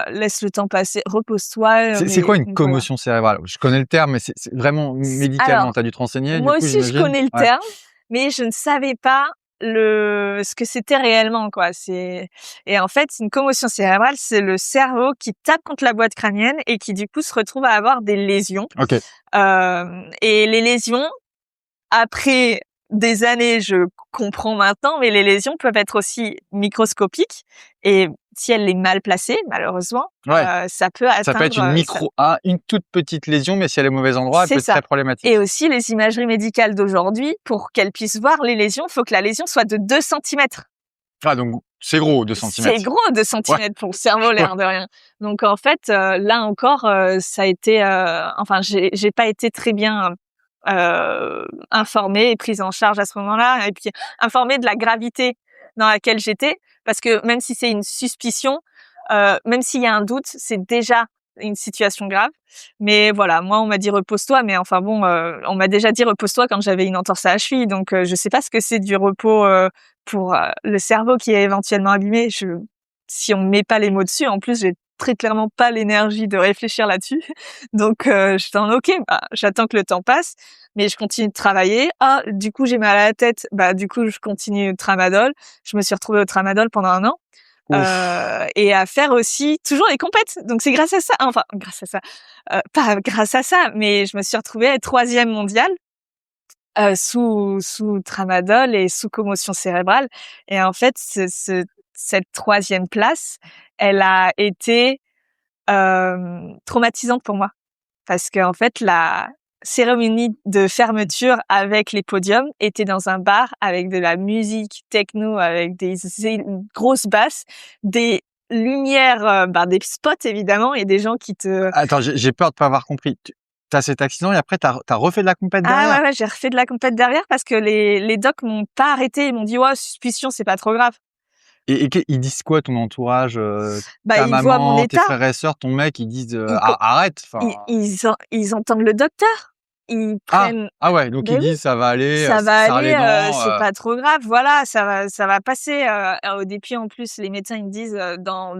Speaker 3: Laisse le temps passer, repose-toi.
Speaker 2: C'est quoi une commotion cérébrale? Je connais le terme, mais c'est vraiment médicalement. T'as dû te renseigner?
Speaker 3: Moi aussi, je connais le terme, mais je ne savais pas ce que c'était réellement, quoi. Et en fait, une commotion cérébrale, c'est le cerveau qui tape contre la boîte crânienne et qui du coup se retrouve à avoir des lésions.
Speaker 2: Ok.
Speaker 3: Et les lésions, après des années, je comprends maintenant, mais les lésions peuvent être aussi microscopiques et si elle est mal placée, malheureusement, ça peut atteindre...
Speaker 2: Ça peut être une toute petite lésion, mais si elle est au mauvais endroit, elle peut être très problématique.
Speaker 3: Et aussi, les imageries médicales d'aujourd'hui, pour qu'elles puissent voir les lésions, il faut que la lésion soit de 2 centimètres.
Speaker 2: Ah, donc c'est gros, 2 centimètres.
Speaker 3: C'est gros, 2 centimètres pour le cerveau, l'air de rien. Donc en fait, là encore, ça a été... enfin, j'ai pas été très bien informée et prise en charge à ce moment-là, et puis informée de la gravité dans laquelle j'étais, parce que même si c'est une suspicion, même s'il y a un doute, c'est déjà une situation grave. Mais voilà, moi on m'a dit repose-toi, mais enfin bon, on m'a déjà dit repose-toi quand j'avais une entorse à la cheville, donc je sais pas ce que c'est du repos pour le cerveau qui est éventuellement abîmé. Si on met pas les mots dessus, en plus j'ai très clairement pas l'énergie de réfléchir là-dessus. Donc j'étais en OK, j'attends que le temps passe, mais je continue de travailler. Ah, du coup j'ai mal à la tête, du coup je continue le tramadol. Je me suis retrouvée au tramadol pendant 1 an. Et à faire aussi toujours les compètes. Donc c'est grâce à ça, pas grâce à ça, mais je me suis retrouvée à être 3e mondiale sous tramadol et sous commotion cérébrale. Et en fait, cette 3e place, elle a été traumatisante pour moi, parce que en fait la cérémonie de fermeture avec les podiums était dans un bar avec de la musique techno, avec des grosses basses, des lumières, des spots évidemment, et des gens qui te...
Speaker 2: Attends, j'ai peur de pas avoir compris. T'as cet accident et après t'as refait de la compète derrière?
Speaker 3: Ah ouais, j'ai refait de la compète derrière parce que les docs m'ont pas arrêté, ils m'ont dit ouais, suspicion, c'est pas trop grave.
Speaker 2: Et ils disent quoi, ton entourage, ta
Speaker 3: Ils voient mon
Speaker 2: maman, tes
Speaker 3: état.
Speaker 2: frères et sœurs, ton mec, ils disent arrête.
Speaker 3: Ils entendent le docteur. Ils prennent...
Speaker 2: Ah ouais, donc ils disent ça va aller,
Speaker 3: ça va
Speaker 2: serre les
Speaker 3: aller,
Speaker 2: dents,
Speaker 3: c'est pas trop grave, voilà, ça va passer. Au début, en plus, les médecins ils me disent dans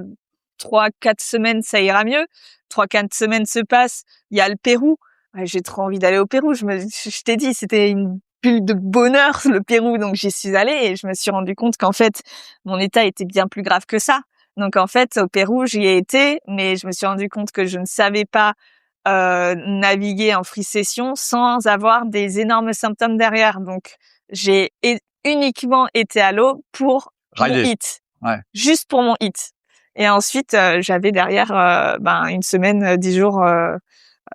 Speaker 3: 3-4 semaines ça ira mieux. 3-4 semaines se passent, il y a le Pérou. Ouais, j'ai trop envie d'aller au Pérou. Je t'ai dit, c'était une bulle de bonheur le Pérou, donc j'y suis allée et je me suis rendu compte qu'en fait mon état était bien plus grave que ça. Donc en fait au Pérou j'y ai été, mais je me suis rendu compte que je ne savais pas naviguer en free session sans avoir des énormes symptômes derrière. Donc j'ai uniquement été à l'eau pour mon hit, juste pour mon hit. Et ensuite j'avais derrière 1 semaine, 10 jours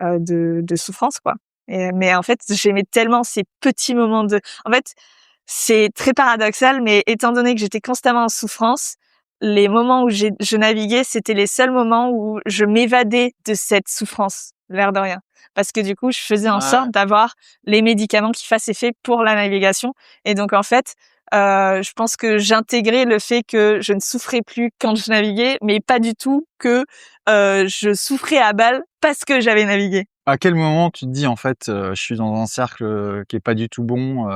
Speaker 3: de souffrance, quoi. Mais en fait j'aimais tellement ces petits moments en fait c'est très paradoxal, mais étant donné que j'étais constamment en souffrance, les moments où je naviguais, c'était les seuls moments où je m'évadais de cette souffrance, l'air de rien. Parce que du coup, je faisais en sorte d'avoir les médicaments qui fassent effet pour la navigation. Et donc, en fait, je pense que j'intégrais le fait que je ne souffrais plus quand je naviguais, mais pas du tout que je souffrais à balle parce que j'avais navigué.
Speaker 2: À quel moment tu te dis en fait, je suis dans un cercle qui est pas du tout bon?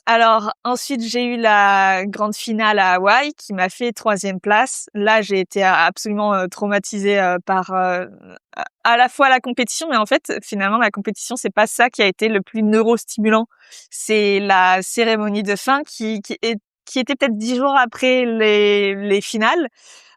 Speaker 3: Alors ensuite j'ai eu la grande finale à Hawaï qui m'a fait 3e place. Là j'ai été absolument traumatisée par à la fois la compétition, mais en fait finalement la compétition c'est pas ça qui a été le plus neurostimulant. C'est la cérémonie de fin qui était peut-être 10 jours après les finales.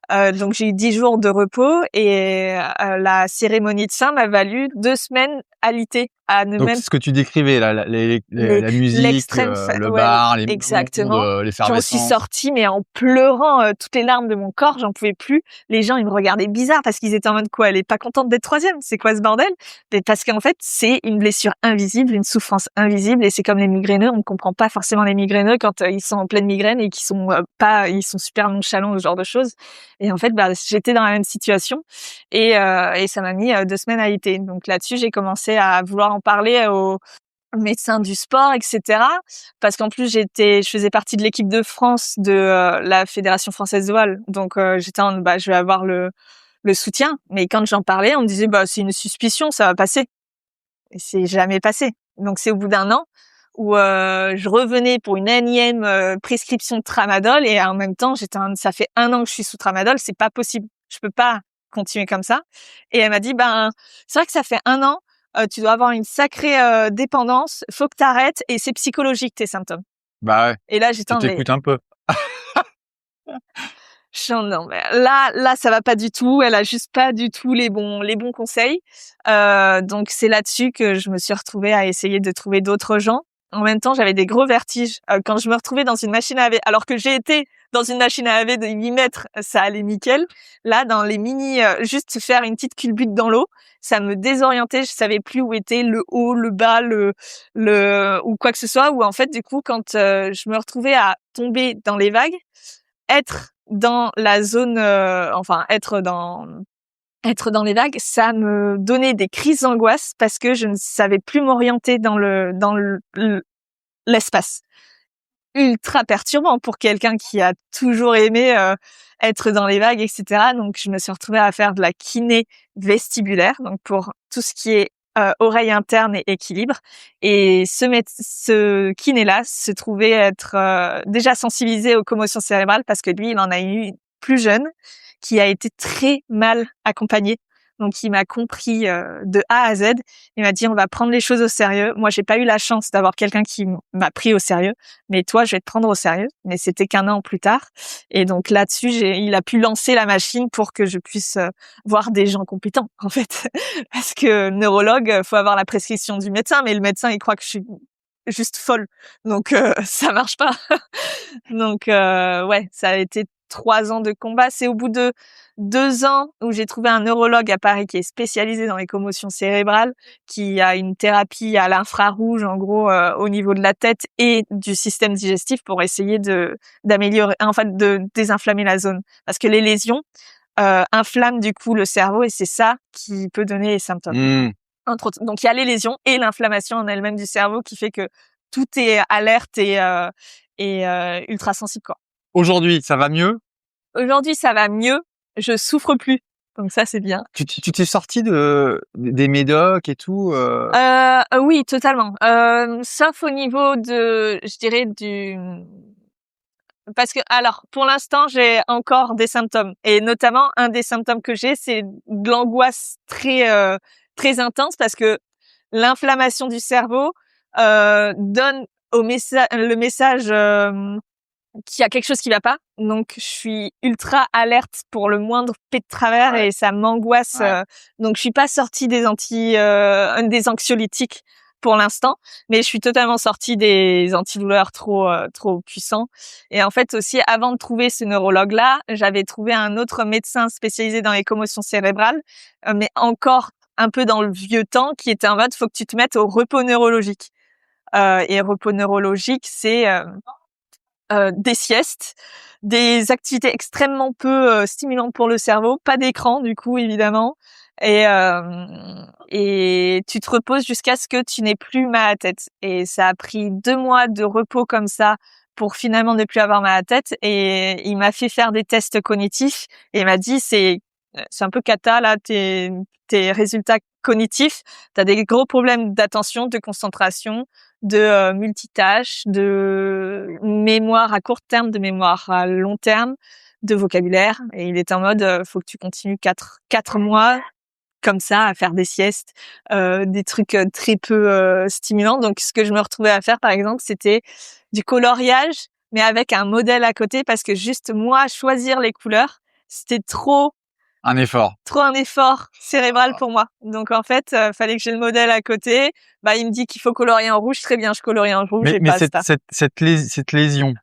Speaker 3: Donc j'ai eu 10 jours de repos et la cérémonie de fin m'a valu 2 semaines alitées à ne
Speaker 2: Donc
Speaker 3: même...
Speaker 2: c'est ce que tu décrivais là, la musique, le bar, les
Speaker 3: exactement.
Speaker 2: l'effervescence.
Speaker 3: J'en suis sortie mais en pleurant toutes les larmes de mon corps, j'en pouvais plus. Les gens ils me regardaient bizarre parce qu'ils étaient en mode quoi, elle est pas contente d'être 3e, c'est quoi ce bordel? Mais parce qu'en fait c'est une blessure invisible, une souffrance invisible, et c'est comme les migraineux, on ne comprend pas forcément les migraineux quand ils sont en pleine migraine et qu'ils sont ils sont super nonchalants, ce genre de choses. Et en fait j'étais dans la même situation et ça m'a mis 2 semaines à alité. Donc là-dessus j'ai commencé à vouloir en parler aux médecins du sport, etc. Parce qu'en plus je faisais partie de l'équipe de France de la Fédération française de voile. Donc j'étais je vais avoir le soutien. Mais quand j'en parlais, on me disait c'est une suspicion, ça va passer. Et c'est jamais passé. Donc c'est au bout d'1 an où je revenais pour une énième prescription de tramadol, et en même temps ça fait 1 an que je suis sous tramadol, c'est pas possible, je peux pas continuer comme ça. Et elle m'a dit c'est vrai que ça fait 1 an, tu dois avoir une sacrée dépendance, faut que t'arrêtes, et c'est psychologique tes symptômes.
Speaker 2: Bah ouais.
Speaker 3: Et là j'étais
Speaker 2: tu t'écoutes un peu.
Speaker 3: Non, mais là ça va pas du tout, elle a juste pas du tout les bons conseils. Donc c'est là-dessus que je me suis retrouvée à essayer de trouver d'autres gens. en même temps, j'avais des gros vertiges. Quand je me retrouvais dans une machine à laver, alors que j'ai été dans une machine à laver de 8 mètres, ça allait nickel. Là, dans les mini, juste faire une petite culbute dans l'eau, ça me désorientait. Je savais plus où était le haut, le bas, le ou quoi que ce soit. Ou en fait, du coup, quand je me retrouvais à tomber dans les vagues, être dans la zone, être dans les vagues, ça me donnait des crises d'angoisse parce que je ne savais plus m'orienter dans l'espace. Ultra perturbant pour quelqu'un qui a toujours aimé être dans les vagues, etc. Donc, je me suis retrouvée à faire de la kiné vestibulaire, donc pour tout ce qui est oreille interne et équilibre. Et ce kiné-là se trouvait être déjà sensibilisé aux commotions cérébrales parce que lui, il en a eu plus jeune, qui a été très mal accompagné. Donc, il m'a compris de A à Z. Il m'a dit, on va prendre les choses au sérieux. Moi, j'ai pas eu la chance d'avoir quelqu'un qui m'a pris au sérieux. Mais toi, je vais te prendre au sérieux. Mais c'était qu'1 an plus tard. Et donc, là-dessus, il a pu lancer la machine pour que je puisse voir des gens compétents, en fait. Parce que neurologue, faut avoir la prescription du médecin. Mais le médecin, il croit que je suis juste folle. Donc, ça marche pas. Donc, ouais, ça a été 3 ans de combat. C'est au bout de 2 ans où j'ai trouvé un neurologue à Paris qui est spécialisé dans les commotions cérébrales, qui a une thérapie à l'infrarouge, en gros, au niveau de la tête et du système digestif pour essayer d'améliorer, en fait, de désinflammer la zone. Parce que les lésions inflamment du coup le cerveau et c'est ça qui peut donner les symptômes. Entre autres. Donc, il y a les lésions et l'inflammation en elle-même du cerveau qui fait que tout est alerte et ultra sensible, quoi.
Speaker 2: Aujourd'hui, ça va mieux?
Speaker 3: Aujourd'hui, ça va mieux. Je souffre plus. Donc ça, c'est bien.
Speaker 2: Tu t'es sorti des médocs et tout?
Speaker 3: Oui, totalement. Sauf au niveau de, je dirais, parce que, alors, pour l'instant, j'ai encore des symptômes. Et notamment, un des symptômes que j'ai, c'est de l'angoisse très intense parce que l'inflammation du cerveau donne le message qu'il y a quelque chose qui va pas. Donc, je suis ultra alerte pour le moindre pet de travers et ça m'angoisse. Donc, je suis pas sortie des des anxiolytiques pour l'instant, mais je suis totalement sortie des antidouleurs trop puissants. Et en fait, aussi, avant de trouver ce neurologue-là, j'avais trouvé un autre médecin spécialisé dans les commotions cérébrales, mais encore un peu dans le vieux temps, qui était en mode, faut que tu te mettes au repos neurologique. Et repos neurologique, c'est des siestes, des activités extrêmement peu stimulantes pour le cerveau, pas d'écran du coup évidemment, et tu te reposes jusqu'à ce que tu n'aies plus mal à la tête. Et ça a pris 2 mois de repos comme ça pour finalement ne plus avoir mal à la tête. Et il m'a fait faire des tests cognitifs et il m'a dit c'est un peu cata là tes résultats cognitifs, t'as des gros problèmes d'attention, de concentration, de multitâche, de mémoire à court terme, de mémoire à long terme, de vocabulaire. Et il est en mode faut que tu continues 4 mois comme ça à faire des siestes, des trucs très peu stimulants. Donc ce que je me retrouvais à faire par exemple, c'était du coloriage mais avec un modèle à côté parce que juste moi choisir les couleurs, c'était trop
Speaker 2: Un effort.
Speaker 3: un effort cérébral pour moi. Donc en fait, fallait que j'ai le modèle à côté. Bah il me dit qu'il faut colorier en rouge, très bien, je colorie en rouge et
Speaker 2: Mais
Speaker 3: basta.
Speaker 2: cette lésion,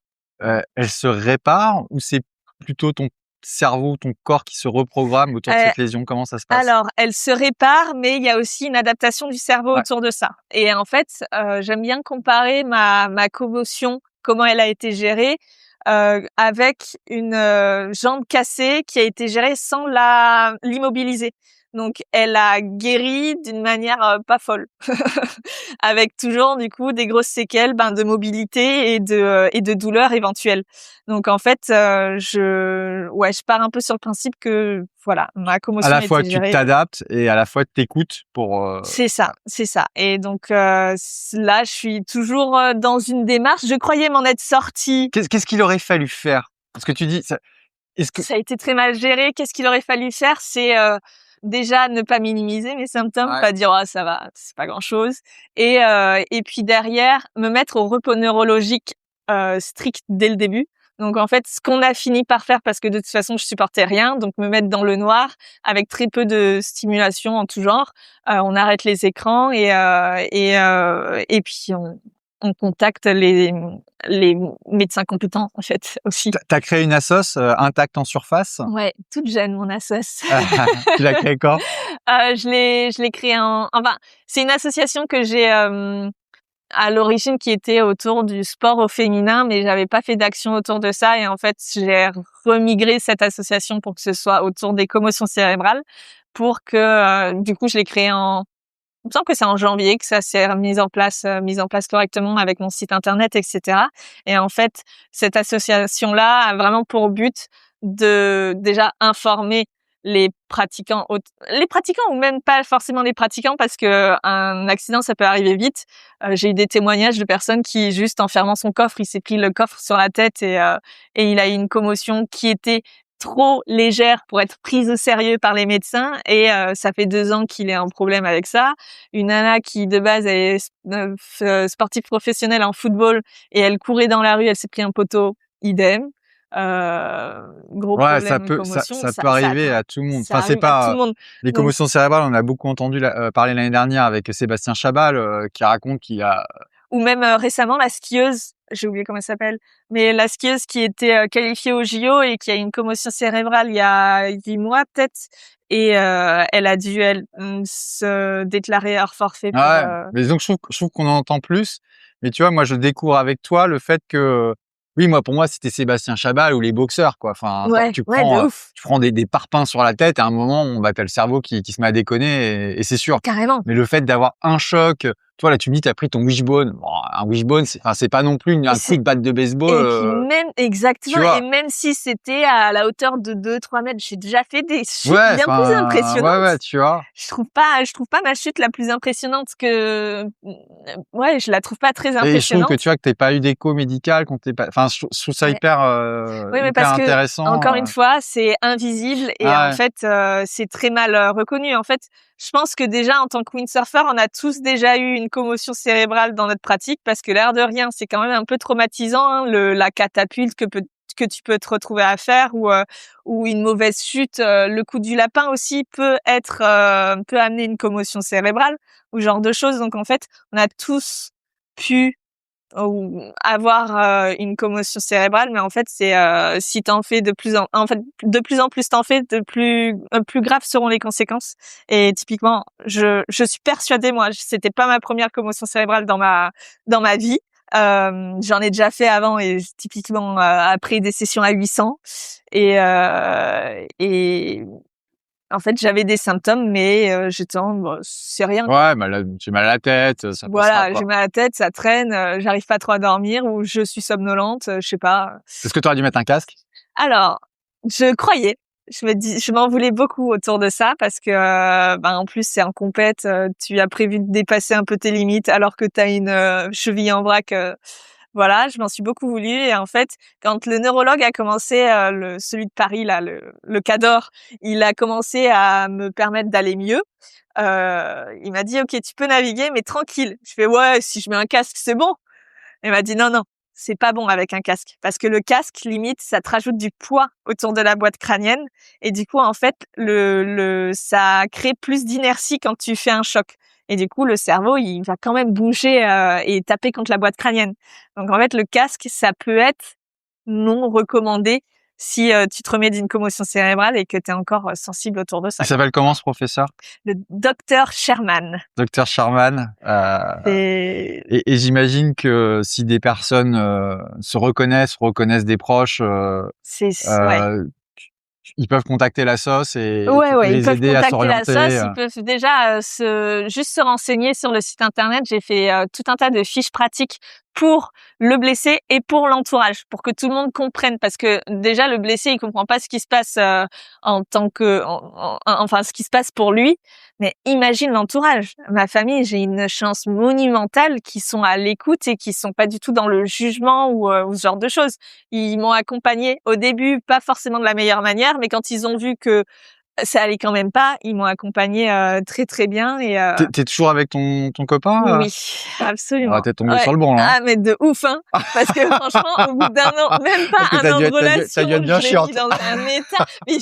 Speaker 2: elle se répare ou c'est plutôt ton cerveau, ton corps qui se reprogramme autour de cette lésion? Comment ça se passe?
Speaker 3: Alors, elle se répare, mais il y a aussi une adaptation du cerveau autour de ça. Et en fait, j'aime bien comparer ma commotion, comment elle a été gérée, avec une jambe cassée qui a été gérée sans l'immobiliser. Donc, elle a guéri d'une manière pas folle, avec toujours du coup des grosses séquelles, de mobilité et de douleurs éventuelles. Donc en fait, je pars un peu sur le principe que voilà, ma commotion
Speaker 2: À
Speaker 3: a
Speaker 2: la fois
Speaker 3: été
Speaker 2: tu
Speaker 3: gérée.
Speaker 2: t'adaptes et à la fois tu t'écoutes pour.
Speaker 3: C'est ça. Et donc là, je suis toujours dans une démarche. Je croyais m'en être sortie.
Speaker 2: Qu'est-ce qu'il aurait fallu faire? Parce que tu dis ça. Est-ce que
Speaker 3: Ça a été très mal géré. Qu'est-ce qu'il aurait fallu faire? C'est déjà ne pas minimiser mes symptômes, pas dire ah ça va, c'est pas grand-chose. Et puis derrière, me mettre au repos neurologique strict dès le début. Donc en fait, ce qu'on a fini par faire parce que de toute façon je supportais rien, donc me mettre dans le noir avec très peu de stimulation en tout genre. On arrête les écrans et puis on contacte les médecins compétents en fait aussi.
Speaker 2: T'as créé une assoce Intact en surface.
Speaker 3: Ouais, toute jeune mon assoce.
Speaker 2: Tu l'as créée quand?
Speaker 3: Je l'ai créée enfin c'est une association que j'ai à l'origine qui était autour du sport au féminin, mais j'avais pas fait d'action autour de ça et en fait j'ai remigré cette association pour que ce soit autour des commotions cérébrales pour que du coup je l'ai créée il me semble que c'est en janvier que ça s'est mis en place correctement avec mon site internet, etc. Et en fait, cette association-là a vraiment pour but de déjà informer les pratiquants ou même pas forcément les pratiquants parce que un accident ça peut arriver vite. J'ai eu des témoignages de personnes qui juste en fermant son coffre, il s'est pris le coffre sur la tête et il a eu une commotion qui était trop légère pour être prise au sérieux par les médecins et ça fait 2 ans qu'il est en problème avec ça. Une nana qui de base est sportive professionnelle en football et elle courait dans la rue, elle s'est pris un poteau, idem. Gros
Speaker 2: Ouais,
Speaker 3: problème, commotion,
Speaker 2: ça peut arriver à tout le monde.
Speaker 3: ça
Speaker 2: Enfin, c'est
Speaker 3: arrive à tout
Speaker 2: pas
Speaker 3: le monde.
Speaker 2: les
Speaker 3: Donc
Speaker 2: commotions cérébrales, on a beaucoup entendu parler l'année dernière avec Sébastien Chabal qui raconte qu'il a
Speaker 3: ou même récemment la skieuse, j'ai oublié comment elle s'appelle, mais la skieuse qui était qualifiée au JO et qui a eu une commotion cérébrale il y a 8 mois peut-être et elle a dû se déclarer hors forfait pour
Speaker 2: ouais, mais donc je trouve qu'on en entend plus. Mais tu vois, moi je découvre avec toi le fait que oui, moi pour moi c'était Sébastien Chabal ou les boxeurs quoi. Enfin,
Speaker 3: ouais,
Speaker 2: tu
Speaker 3: ouais, de ouf,
Speaker 2: prends des parpaings sur la tête, à un moment, bah, t'as le cerveau qui se met à déconner et c'est sûr.
Speaker 3: carrément.
Speaker 2: Mais le fait d'avoir un choc, toi là tu me dis t'as pris ton wishbone. Bon, un wishbone, c'est pas non plus un coup de batte de baseball.
Speaker 3: Et puis même
Speaker 2: Tu
Speaker 3: exactement
Speaker 2: vois.
Speaker 3: et même si c'était à la hauteur de 2-3 mètres, j'ai déjà fait des chutes
Speaker 2: Ouais,
Speaker 3: bien plus impressionnantes.
Speaker 2: ouais, tu vois.
Speaker 3: Je trouve pas ma chute la plus impressionnante que ouais, je la trouve pas très
Speaker 2: Et je trouve que
Speaker 3: impressionnante.
Speaker 2: tu vois que t'aies pas eu d'écho médical, qu'on t'ait pas. Enfin, je trouve ça
Speaker 3: Ouais.
Speaker 2: hyper
Speaker 3: Oui, mais
Speaker 2: hyper
Speaker 3: parce que
Speaker 2: intéressant.
Speaker 3: encore une fois, c'est invisible et en
Speaker 2: Ah ouais.
Speaker 3: fait, c'est très mal reconnu. En fait, je pense que déjà en tant que windsurfer, on a tous déjà eu une commotion cérébrale dans notre pratique parce que l'air de rien, c'est quand même un peu traumatisant, hein, la catapulte que tu peux te retrouver à faire ou une mauvaise chute. Le coup du lapin aussi peut amener une commotion cérébrale ou ce genre de choses. Donc en fait, on a tous pu ou avoir une commotion cérébrale, mais en fait c'est si t'en fais de plus en plus t'en fais, de plus graves seront les conséquences. Et typiquement, je suis persuadée, moi, c'était pas ma première commotion cérébrale dans ma vie. J'en ai déjà fait avant et typiquement après des sessions à 800 et en fait j'avais des symptômes, mais j'étais c'est rien.
Speaker 2: Ouais, j'ai mal à la tête, ça passera
Speaker 3: Voilà,
Speaker 2: quoi.
Speaker 3: j'ai mal à la tête, ça traîne, j'arrive pas trop à dormir ou je suis somnolente, je sais pas.
Speaker 2: Est-ce que tu aurais dû mettre un casque?
Speaker 3: Alors, je croyais, je m'en voulais beaucoup autour de ça parce que, en plus c'est en compète, tu as prévu de dépasser un peu tes limites alors que tu as une cheville en vrac, voilà, je m'en suis beaucoup voulu et en fait, quand le neurologue a commencé, celui de Paris là, le Cador, il a commencé à me permettre d'aller mieux. Il m'a dit: «OK, tu peux naviguer mais tranquille». Je fais: «Ouais, si je mets un casque, c'est bon». Il m'a dit: «Non, non, c'est pas bon avec un casque parce que le casque, limite, ça te rajoute du poids autour de la boîte crânienne et du coup, en fait, ça crée plus d'inertie quand tu fais un choc et du coup, le cerveau, il va quand même bouger, et taper contre la boîte crânienne. Donc en fait, le casque, ça peut être non recommandé si, tu te remets d'une commotion cérébrale et que tu es encore, sensible autour de ça,
Speaker 2: Il
Speaker 3: quoi.
Speaker 2: s'appelle comment ce professeur?
Speaker 3: Le docteur Sherman.
Speaker 2: Docteur Sherman.
Speaker 3: C'est
Speaker 2: Et j'imagine que si des personnes se reconnaissent des proches,
Speaker 3: ouais.
Speaker 2: ils peuvent contacter la sauce et
Speaker 3: Ouais,
Speaker 2: tu peux
Speaker 3: ouais, ils
Speaker 2: les
Speaker 3: peuvent
Speaker 2: aider à
Speaker 3: contacter la
Speaker 2: s'orienter.
Speaker 3: sauce, ils peuvent déjà juste se renseigner sur le site internet. J'ai fait tout un tas de fiches pratiques pour le blessé et pour l'entourage, pour que tout le monde comprenne, parce que déjà le blessé il comprend pas ce qui se passe en tant que, enfin ce qui se passe pour lui. Mais imagine l'entourage. Ma famille, j'ai une chance monumentale qui sont à l'écoute et qui sont pas du tout dans le jugement ou ce genre de choses. Ils m'ont accompagnée au début, pas forcément de la meilleure manière, mais quand ils ont vu que ça allait quand même pas. Ils m'ont accompagnée très très bien et
Speaker 2: T'es toujours avec ton copain?
Speaker 3: oui, absolument.
Speaker 2: Ah, t'es tombé
Speaker 3: Ouais.
Speaker 2: sur le bon là.
Speaker 3: Ah mais de ouf hein, parce que franchement au bout d'un an, même pas
Speaker 2: Parce que
Speaker 3: un an de
Speaker 2: t'as
Speaker 3: relation,
Speaker 2: dû être bien
Speaker 3: je l'ai
Speaker 2: chiante.
Speaker 3: mis dans un état. Mais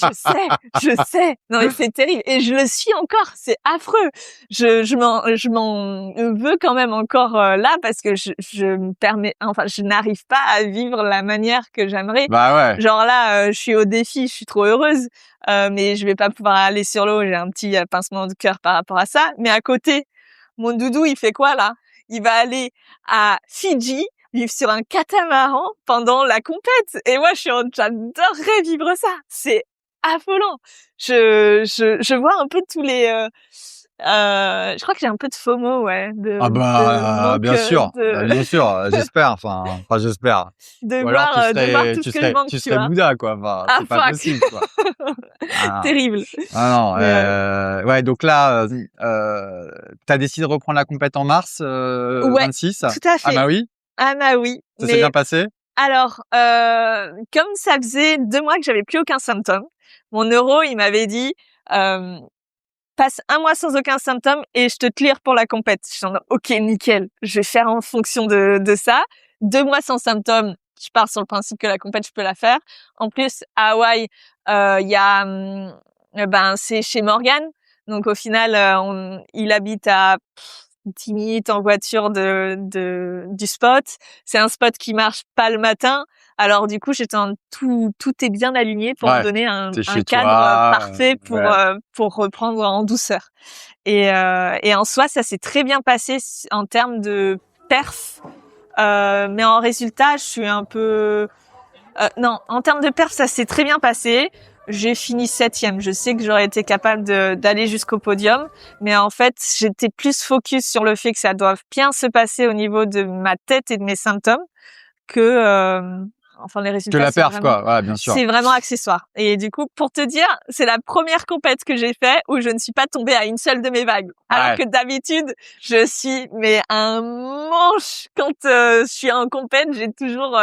Speaker 3: je sais. Non mais c'est terrible et je le suis encore. C'est affreux. Je m'en veux quand même encore là parce que je me permets, enfin je n'arrive pas à vivre la manière que j'aimerais.
Speaker 2: Bah ouais.
Speaker 3: Genre là, je suis au défi, je suis trop heureuse, mais je vais pas pouvoir aller sur l'eau. J'ai un petit pincement de cœur par rapport à ça. Mais à côté, mon doudou, il fait quoi là? Il va aller à Fidji, vivre sur un catamaran pendant la compète. Et moi, j'adorerais vivre ça. C'est affolant. Je vois un peu tous les. Je crois que j'ai un peu de FOMO, ouais,
Speaker 2: Ah
Speaker 3: de manque
Speaker 2: bien sûr, j'espère, enfin j'espère.
Speaker 3: de
Speaker 2: Ou alors
Speaker 3: voir tout ce que je manque,
Speaker 2: tu
Speaker 3: tu
Speaker 2: serais
Speaker 3: vois.
Speaker 2: Bouddha quoi, enfin
Speaker 3: Ah
Speaker 2: c'est pas
Speaker 3: fuck.
Speaker 2: possible quoi. Ah
Speaker 3: Terrible.
Speaker 2: ah non,
Speaker 3: Mais
Speaker 2: ouais donc là, tu décidé de reprendre la compète en mars,
Speaker 3: ouais,
Speaker 2: 26
Speaker 3: tout à
Speaker 2: à
Speaker 3: fait.
Speaker 2: Maui?
Speaker 3: Ah bah oui,
Speaker 2: Ça s'est bien
Speaker 3: mais
Speaker 2: passé?
Speaker 3: alors, comme ça faisait 2 mois que j'avais plus aucun symptôme, mon neuro, il m'avait dit, hem: «Passe 1 mois sans aucun symptôme et je te clear pour la compète». Je suis en mode: «OK, nickel, je vais faire en fonction de ça». 2 mois sans symptômes, je pars sur le principe que la compète, je peux la faire. En plus, à Hawaï, il y a, ben, c'est chez Morgan, donc au final, il habite à 10 minutes en voiture du spot. C'est un spot qui marche pas le matin. Alors du coup, tout est bien aligné pour me
Speaker 2: Ouais,
Speaker 3: donner
Speaker 2: tu
Speaker 3: un
Speaker 2: chez
Speaker 3: cadre
Speaker 2: toi,
Speaker 3: parfait
Speaker 2: ouais.
Speaker 3: pour reprendre en douceur. Et en soi, ça s'est très bien passé en termes de perf. Mais en résultat, je suis un peu non, en termes de perf, ça s'est très bien passé. J'ai fini 7e. Je sais que j'aurais été capable d'aller jusqu'au podium, mais en fait, j'étais plus focus sur le fait que ça doit bien se passer au niveau de ma tête et de mes symptômes que, enfin, les
Speaker 2: Que
Speaker 3: résultats,
Speaker 2: la perf quoi, ouais bien sûr.
Speaker 3: c'est vraiment accessoire. Et du coup, pour te dire, c'est la première compète que j'ai fait où je ne suis pas tombée à une seule de mes vagues. Alors
Speaker 2: Ouais.
Speaker 3: que d'habitude, je suis mais un manche quand je suis en compète, j'ai toujours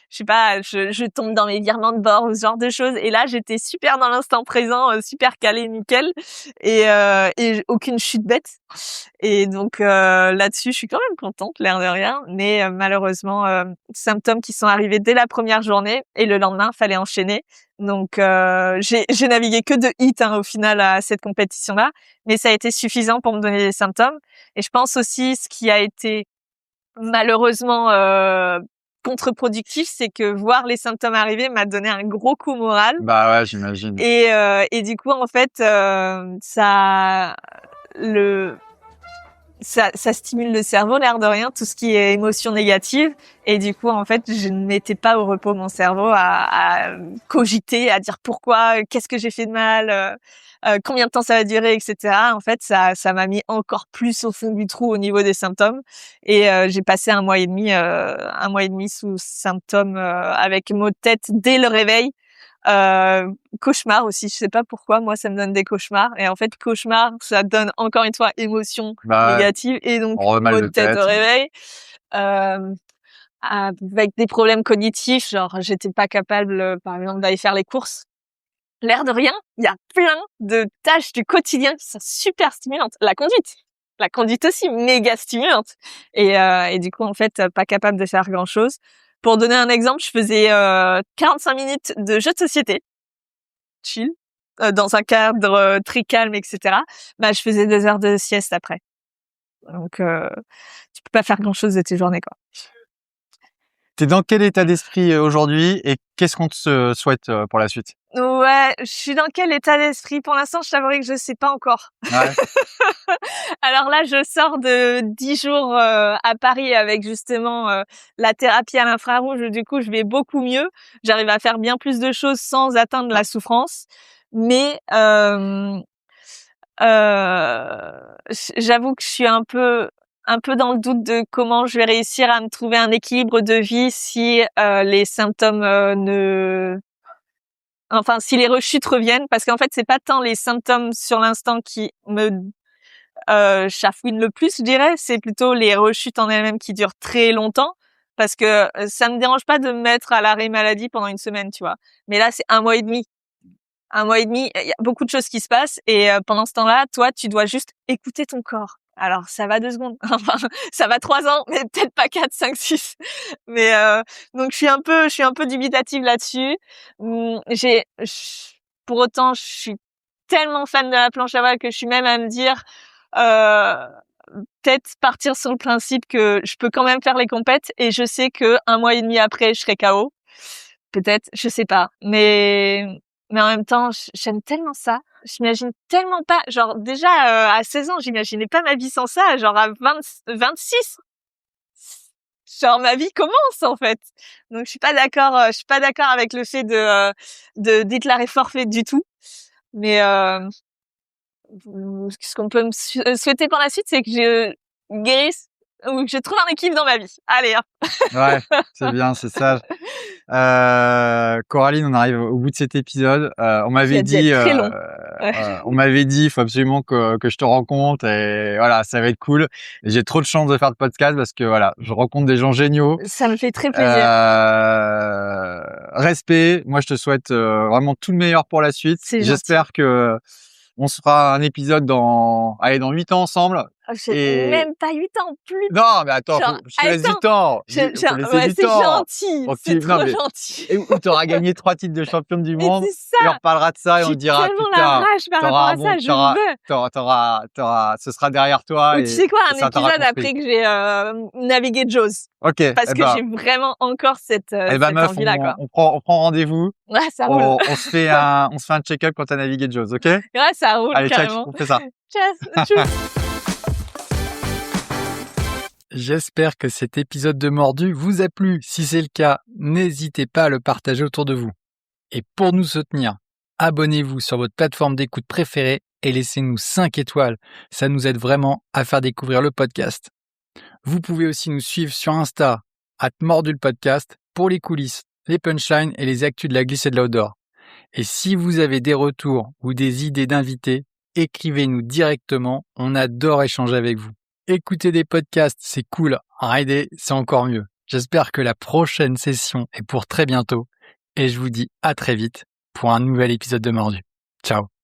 Speaker 3: je sais pas, je tombe dans mes virements de bord ou ce genre de choses. Et là, j'étais super dans l'instant présent, super calée, nickel, et aucune chute bête. Et donc là-dessus, je suis quand même contente, l'air de rien. Mais malheureusement, symptômes qui sont arrivés dès la première journée et le lendemain, fallait enchaîner. Donc j'ai navigué que de hits au final à cette compétition-là, mais ça a été suffisant pour me donner des symptômes. Et je pense aussi ce qui a été malheureusement contre-productif, c'est que voir les symptômes arriver m'a donné un gros coup au moral.
Speaker 2: Bah ouais, j'imagine.
Speaker 3: Et du coup, en fait, ça stimule le cerveau, l'air de rien, tout ce qui est émotion négative. Et du coup, en fait, je ne mettais pas au repos mon cerveau à cogiter, à dire pourquoi, qu'est-ce que j'ai fait de mal, combien de temps ça va durer, etc. En fait, ça m'a mis encore plus au fond du trou au niveau des symptômes. Et j'ai passé 1 mois et demi sous symptômes, avec maux de tête dès le réveil. Cauchemar aussi, je sais pas pourquoi, moi ça me donne des cauchemars. Et en fait, cauchemar, ça donne encore une fois émotion
Speaker 2: Bah ouais,
Speaker 3: négative et donc
Speaker 2: on aurait mal
Speaker 3: maux
Speaker 2: de
Speaker 3: de tête
Speaker 2: tête.
Speaker 3: au réveil. Avec des problèmes cognitifs, genre j'étais pas capable, par exemple, d'aller faire les courses. L'air de rien, il y a plein de tâches du quotidien qui sont super stimulantes. La conduite aussi, méga stimulante. Et du coup, en fait, pas capable de faire grand-chose. Pour donner un exemple, je faisais 45 minutes de jeu de société, chill, dans un cadre très calme, etc. Bah, je faisais 2 heures de sieste après. Donc, tu peux pas faire grand-chose de tes journées, quoi.
Speaker 2: T'es dans quel état d'esprit aujourd'hui et qu'est-ce qu'on te souhaite pour la suite?
Speaker 3: Ouais, je suis dans quel état d'esprit? Pour l'instant, je t'avouerai que je sais pas encore.
Speaker 2: Ouais.
Speaker 3: Alors là, je sors de 10 jours à Paris avec justement la thérapie à l'infrarouge. Du coup, je vais beaucoup mieux. J'arrive à faire bien plus de choses sans atteindre la souffrance. Mais j'avoue que je suis un peu dans le doute de comment je vais réussir à me trouver un équilibre de vie si les symptômes si les rechutes reviennent, parce qu'en fait, c'est pas tant les symptômes sur l'instant qui me chafouinent le plus, je dirais, c'est plutôt les rechutes en elles-mêmes qui durent très longtemps, parce que ça me dérange pas de me mettre à l'arrêt maladie pendant 1 semaine, tu vois. Mais là, c'est 1 mois et demi. un mois et demi, il y a beaucoup de choses qui se passent et pendant ce temps-là, toi, tu dois juste écouter ton corps. Alors, ça va 2 secondes. Enfin, ça va 3 ans, mais peut-être pas 4, 5, 6. Mais donc je suis un peu dubitative là-dessus. Pour autant, je suis tellement fan de la planche à voile que je suis même à me dire peut-être partir sur le principe que je peux quand même faire les compètes et je sais que 1 mois et demi après, je serai KO. Peut-être, je sais pas. Mais en même temps, j'aime tellement ça. J'imagine tellement pas, genre déjà à 16 ans, j'imaginais pas ma vie sans ça, genre à 26. Genre ma vie commence en fait. Donc je suis pas d'accord avec le fait de déclarer forfait du tout. Mais ce qu'on peut me souhaiter pour la suite, c'est que je guérisse ou que je trouve un équilibre dans ma vie. Allez, hop.
Speaker 2: Ouais, c'est bien, c'est sage. Coraline, on arrive au bout de cet épisode. On m'avait dit,
Speaker 3: Très long.
Speaker 2: on m'avait dit, il faut absolument que je te rencontre et voilà, ça va être cool. Et j'ai trop de chance de faire de podcast parce que voilà, je rencontre des gens géniaux.
Speaker 3: Ça me fait très plaisir.
Speaker 2: Respect. Moi, je te souhaite vraiment tout le meilleur pour la suite.
Speaker 3: C'est gentil.
Speaker 2: J'espère que on se fera un épisode dans 8 ans ensemble.
Speaker 3: J'ai même pas 8 ans, plus.
Speaker 2: Non, mais attends,
Speaker 3: Genre,
Speaker 2: je te laisse du temps. Faut laisser
Speaker 3: ouais,
Speaker 2: du
Speaker 3: c'est
Speaker 2: temps.
Speaker 3: gentil.
Speaker 2: Donc,
Speaker 3: C'est
Speaker 2: non,
Speaker 3: trop
Speaker 2: mais-
Speaker 3: gentil.
Speaker 2: Et où tu auras gagné 3 titres de champion du
Speaker 3: Mais
Speaker 2: monde.
Speaker 3: c'est
Speaker 2: Et on
Speaker 3: ça.
Speaker 2: reparlera de ça et on
Speaker 3: J'ai
Speaker 2: dira,
Speaker 3: tellement la
Speaker 2: putain,
Speaker 3: rage par
Speaker 2: t'auras
Speaker 3: rapport à
Speaker 2: un
Speaker 3: ça, je veux.
Speaker 2: ce sera derrière toi.
Speaker 3: Ou
Speaker 2: Et
Speaker 3: tu sais quoi, un
Speaker 2: ça t'aura
Speaker 3: épisode
Speaker 2: construit.
Speaker 3: après que j'ai navigué Jaws.
Speaker 2: Ok.
Speaker 3: Parce que j'ai vraiment encore cette
Speaker 2: meuf,
Speaker 3: envie-là, quoi.
Speaker 2: on prend rendez-vous.
Speaker 3: Ouais, ça roule.
Speaker 2: On se fait un check-up quand t'as navigué Jaws, ok?
Speaker 3: Ouais, ça roule,
Speaker 2: Allez, check,
Speaker 3: carrément.
Speaker 2: on fait ça.
Speaker 3: Tchuss, tchuss.
Speaker 2: J'espère que cet épisode de Mordu vous a plu. Si c'est le cas, n'hésitez pas à le partager autour de vous. Et pour nous soutenir, abonnez-vous sur votre plateforme d'écoute préférée et laissez-nous 5 étoiles. Ça nous aide vraiment à faire découvrir le podcast. Vous pouvez aussi nous suivre sur Insta, @mordulpodcast, pour les coulisses, les punchlines et les actus de la glisse et de l'outdoor. Et si vous avez des retours ou des idées d'invités, écrivez-nous directement. On adore échanger avec vous. Écouter des podcasts, c'est cool. Rider, c'est encore mieux. J'espère que la prochaine session est pour très bientôt. Et je vous dis à très vite pour un nouvel épisode de Mordu. Ciao.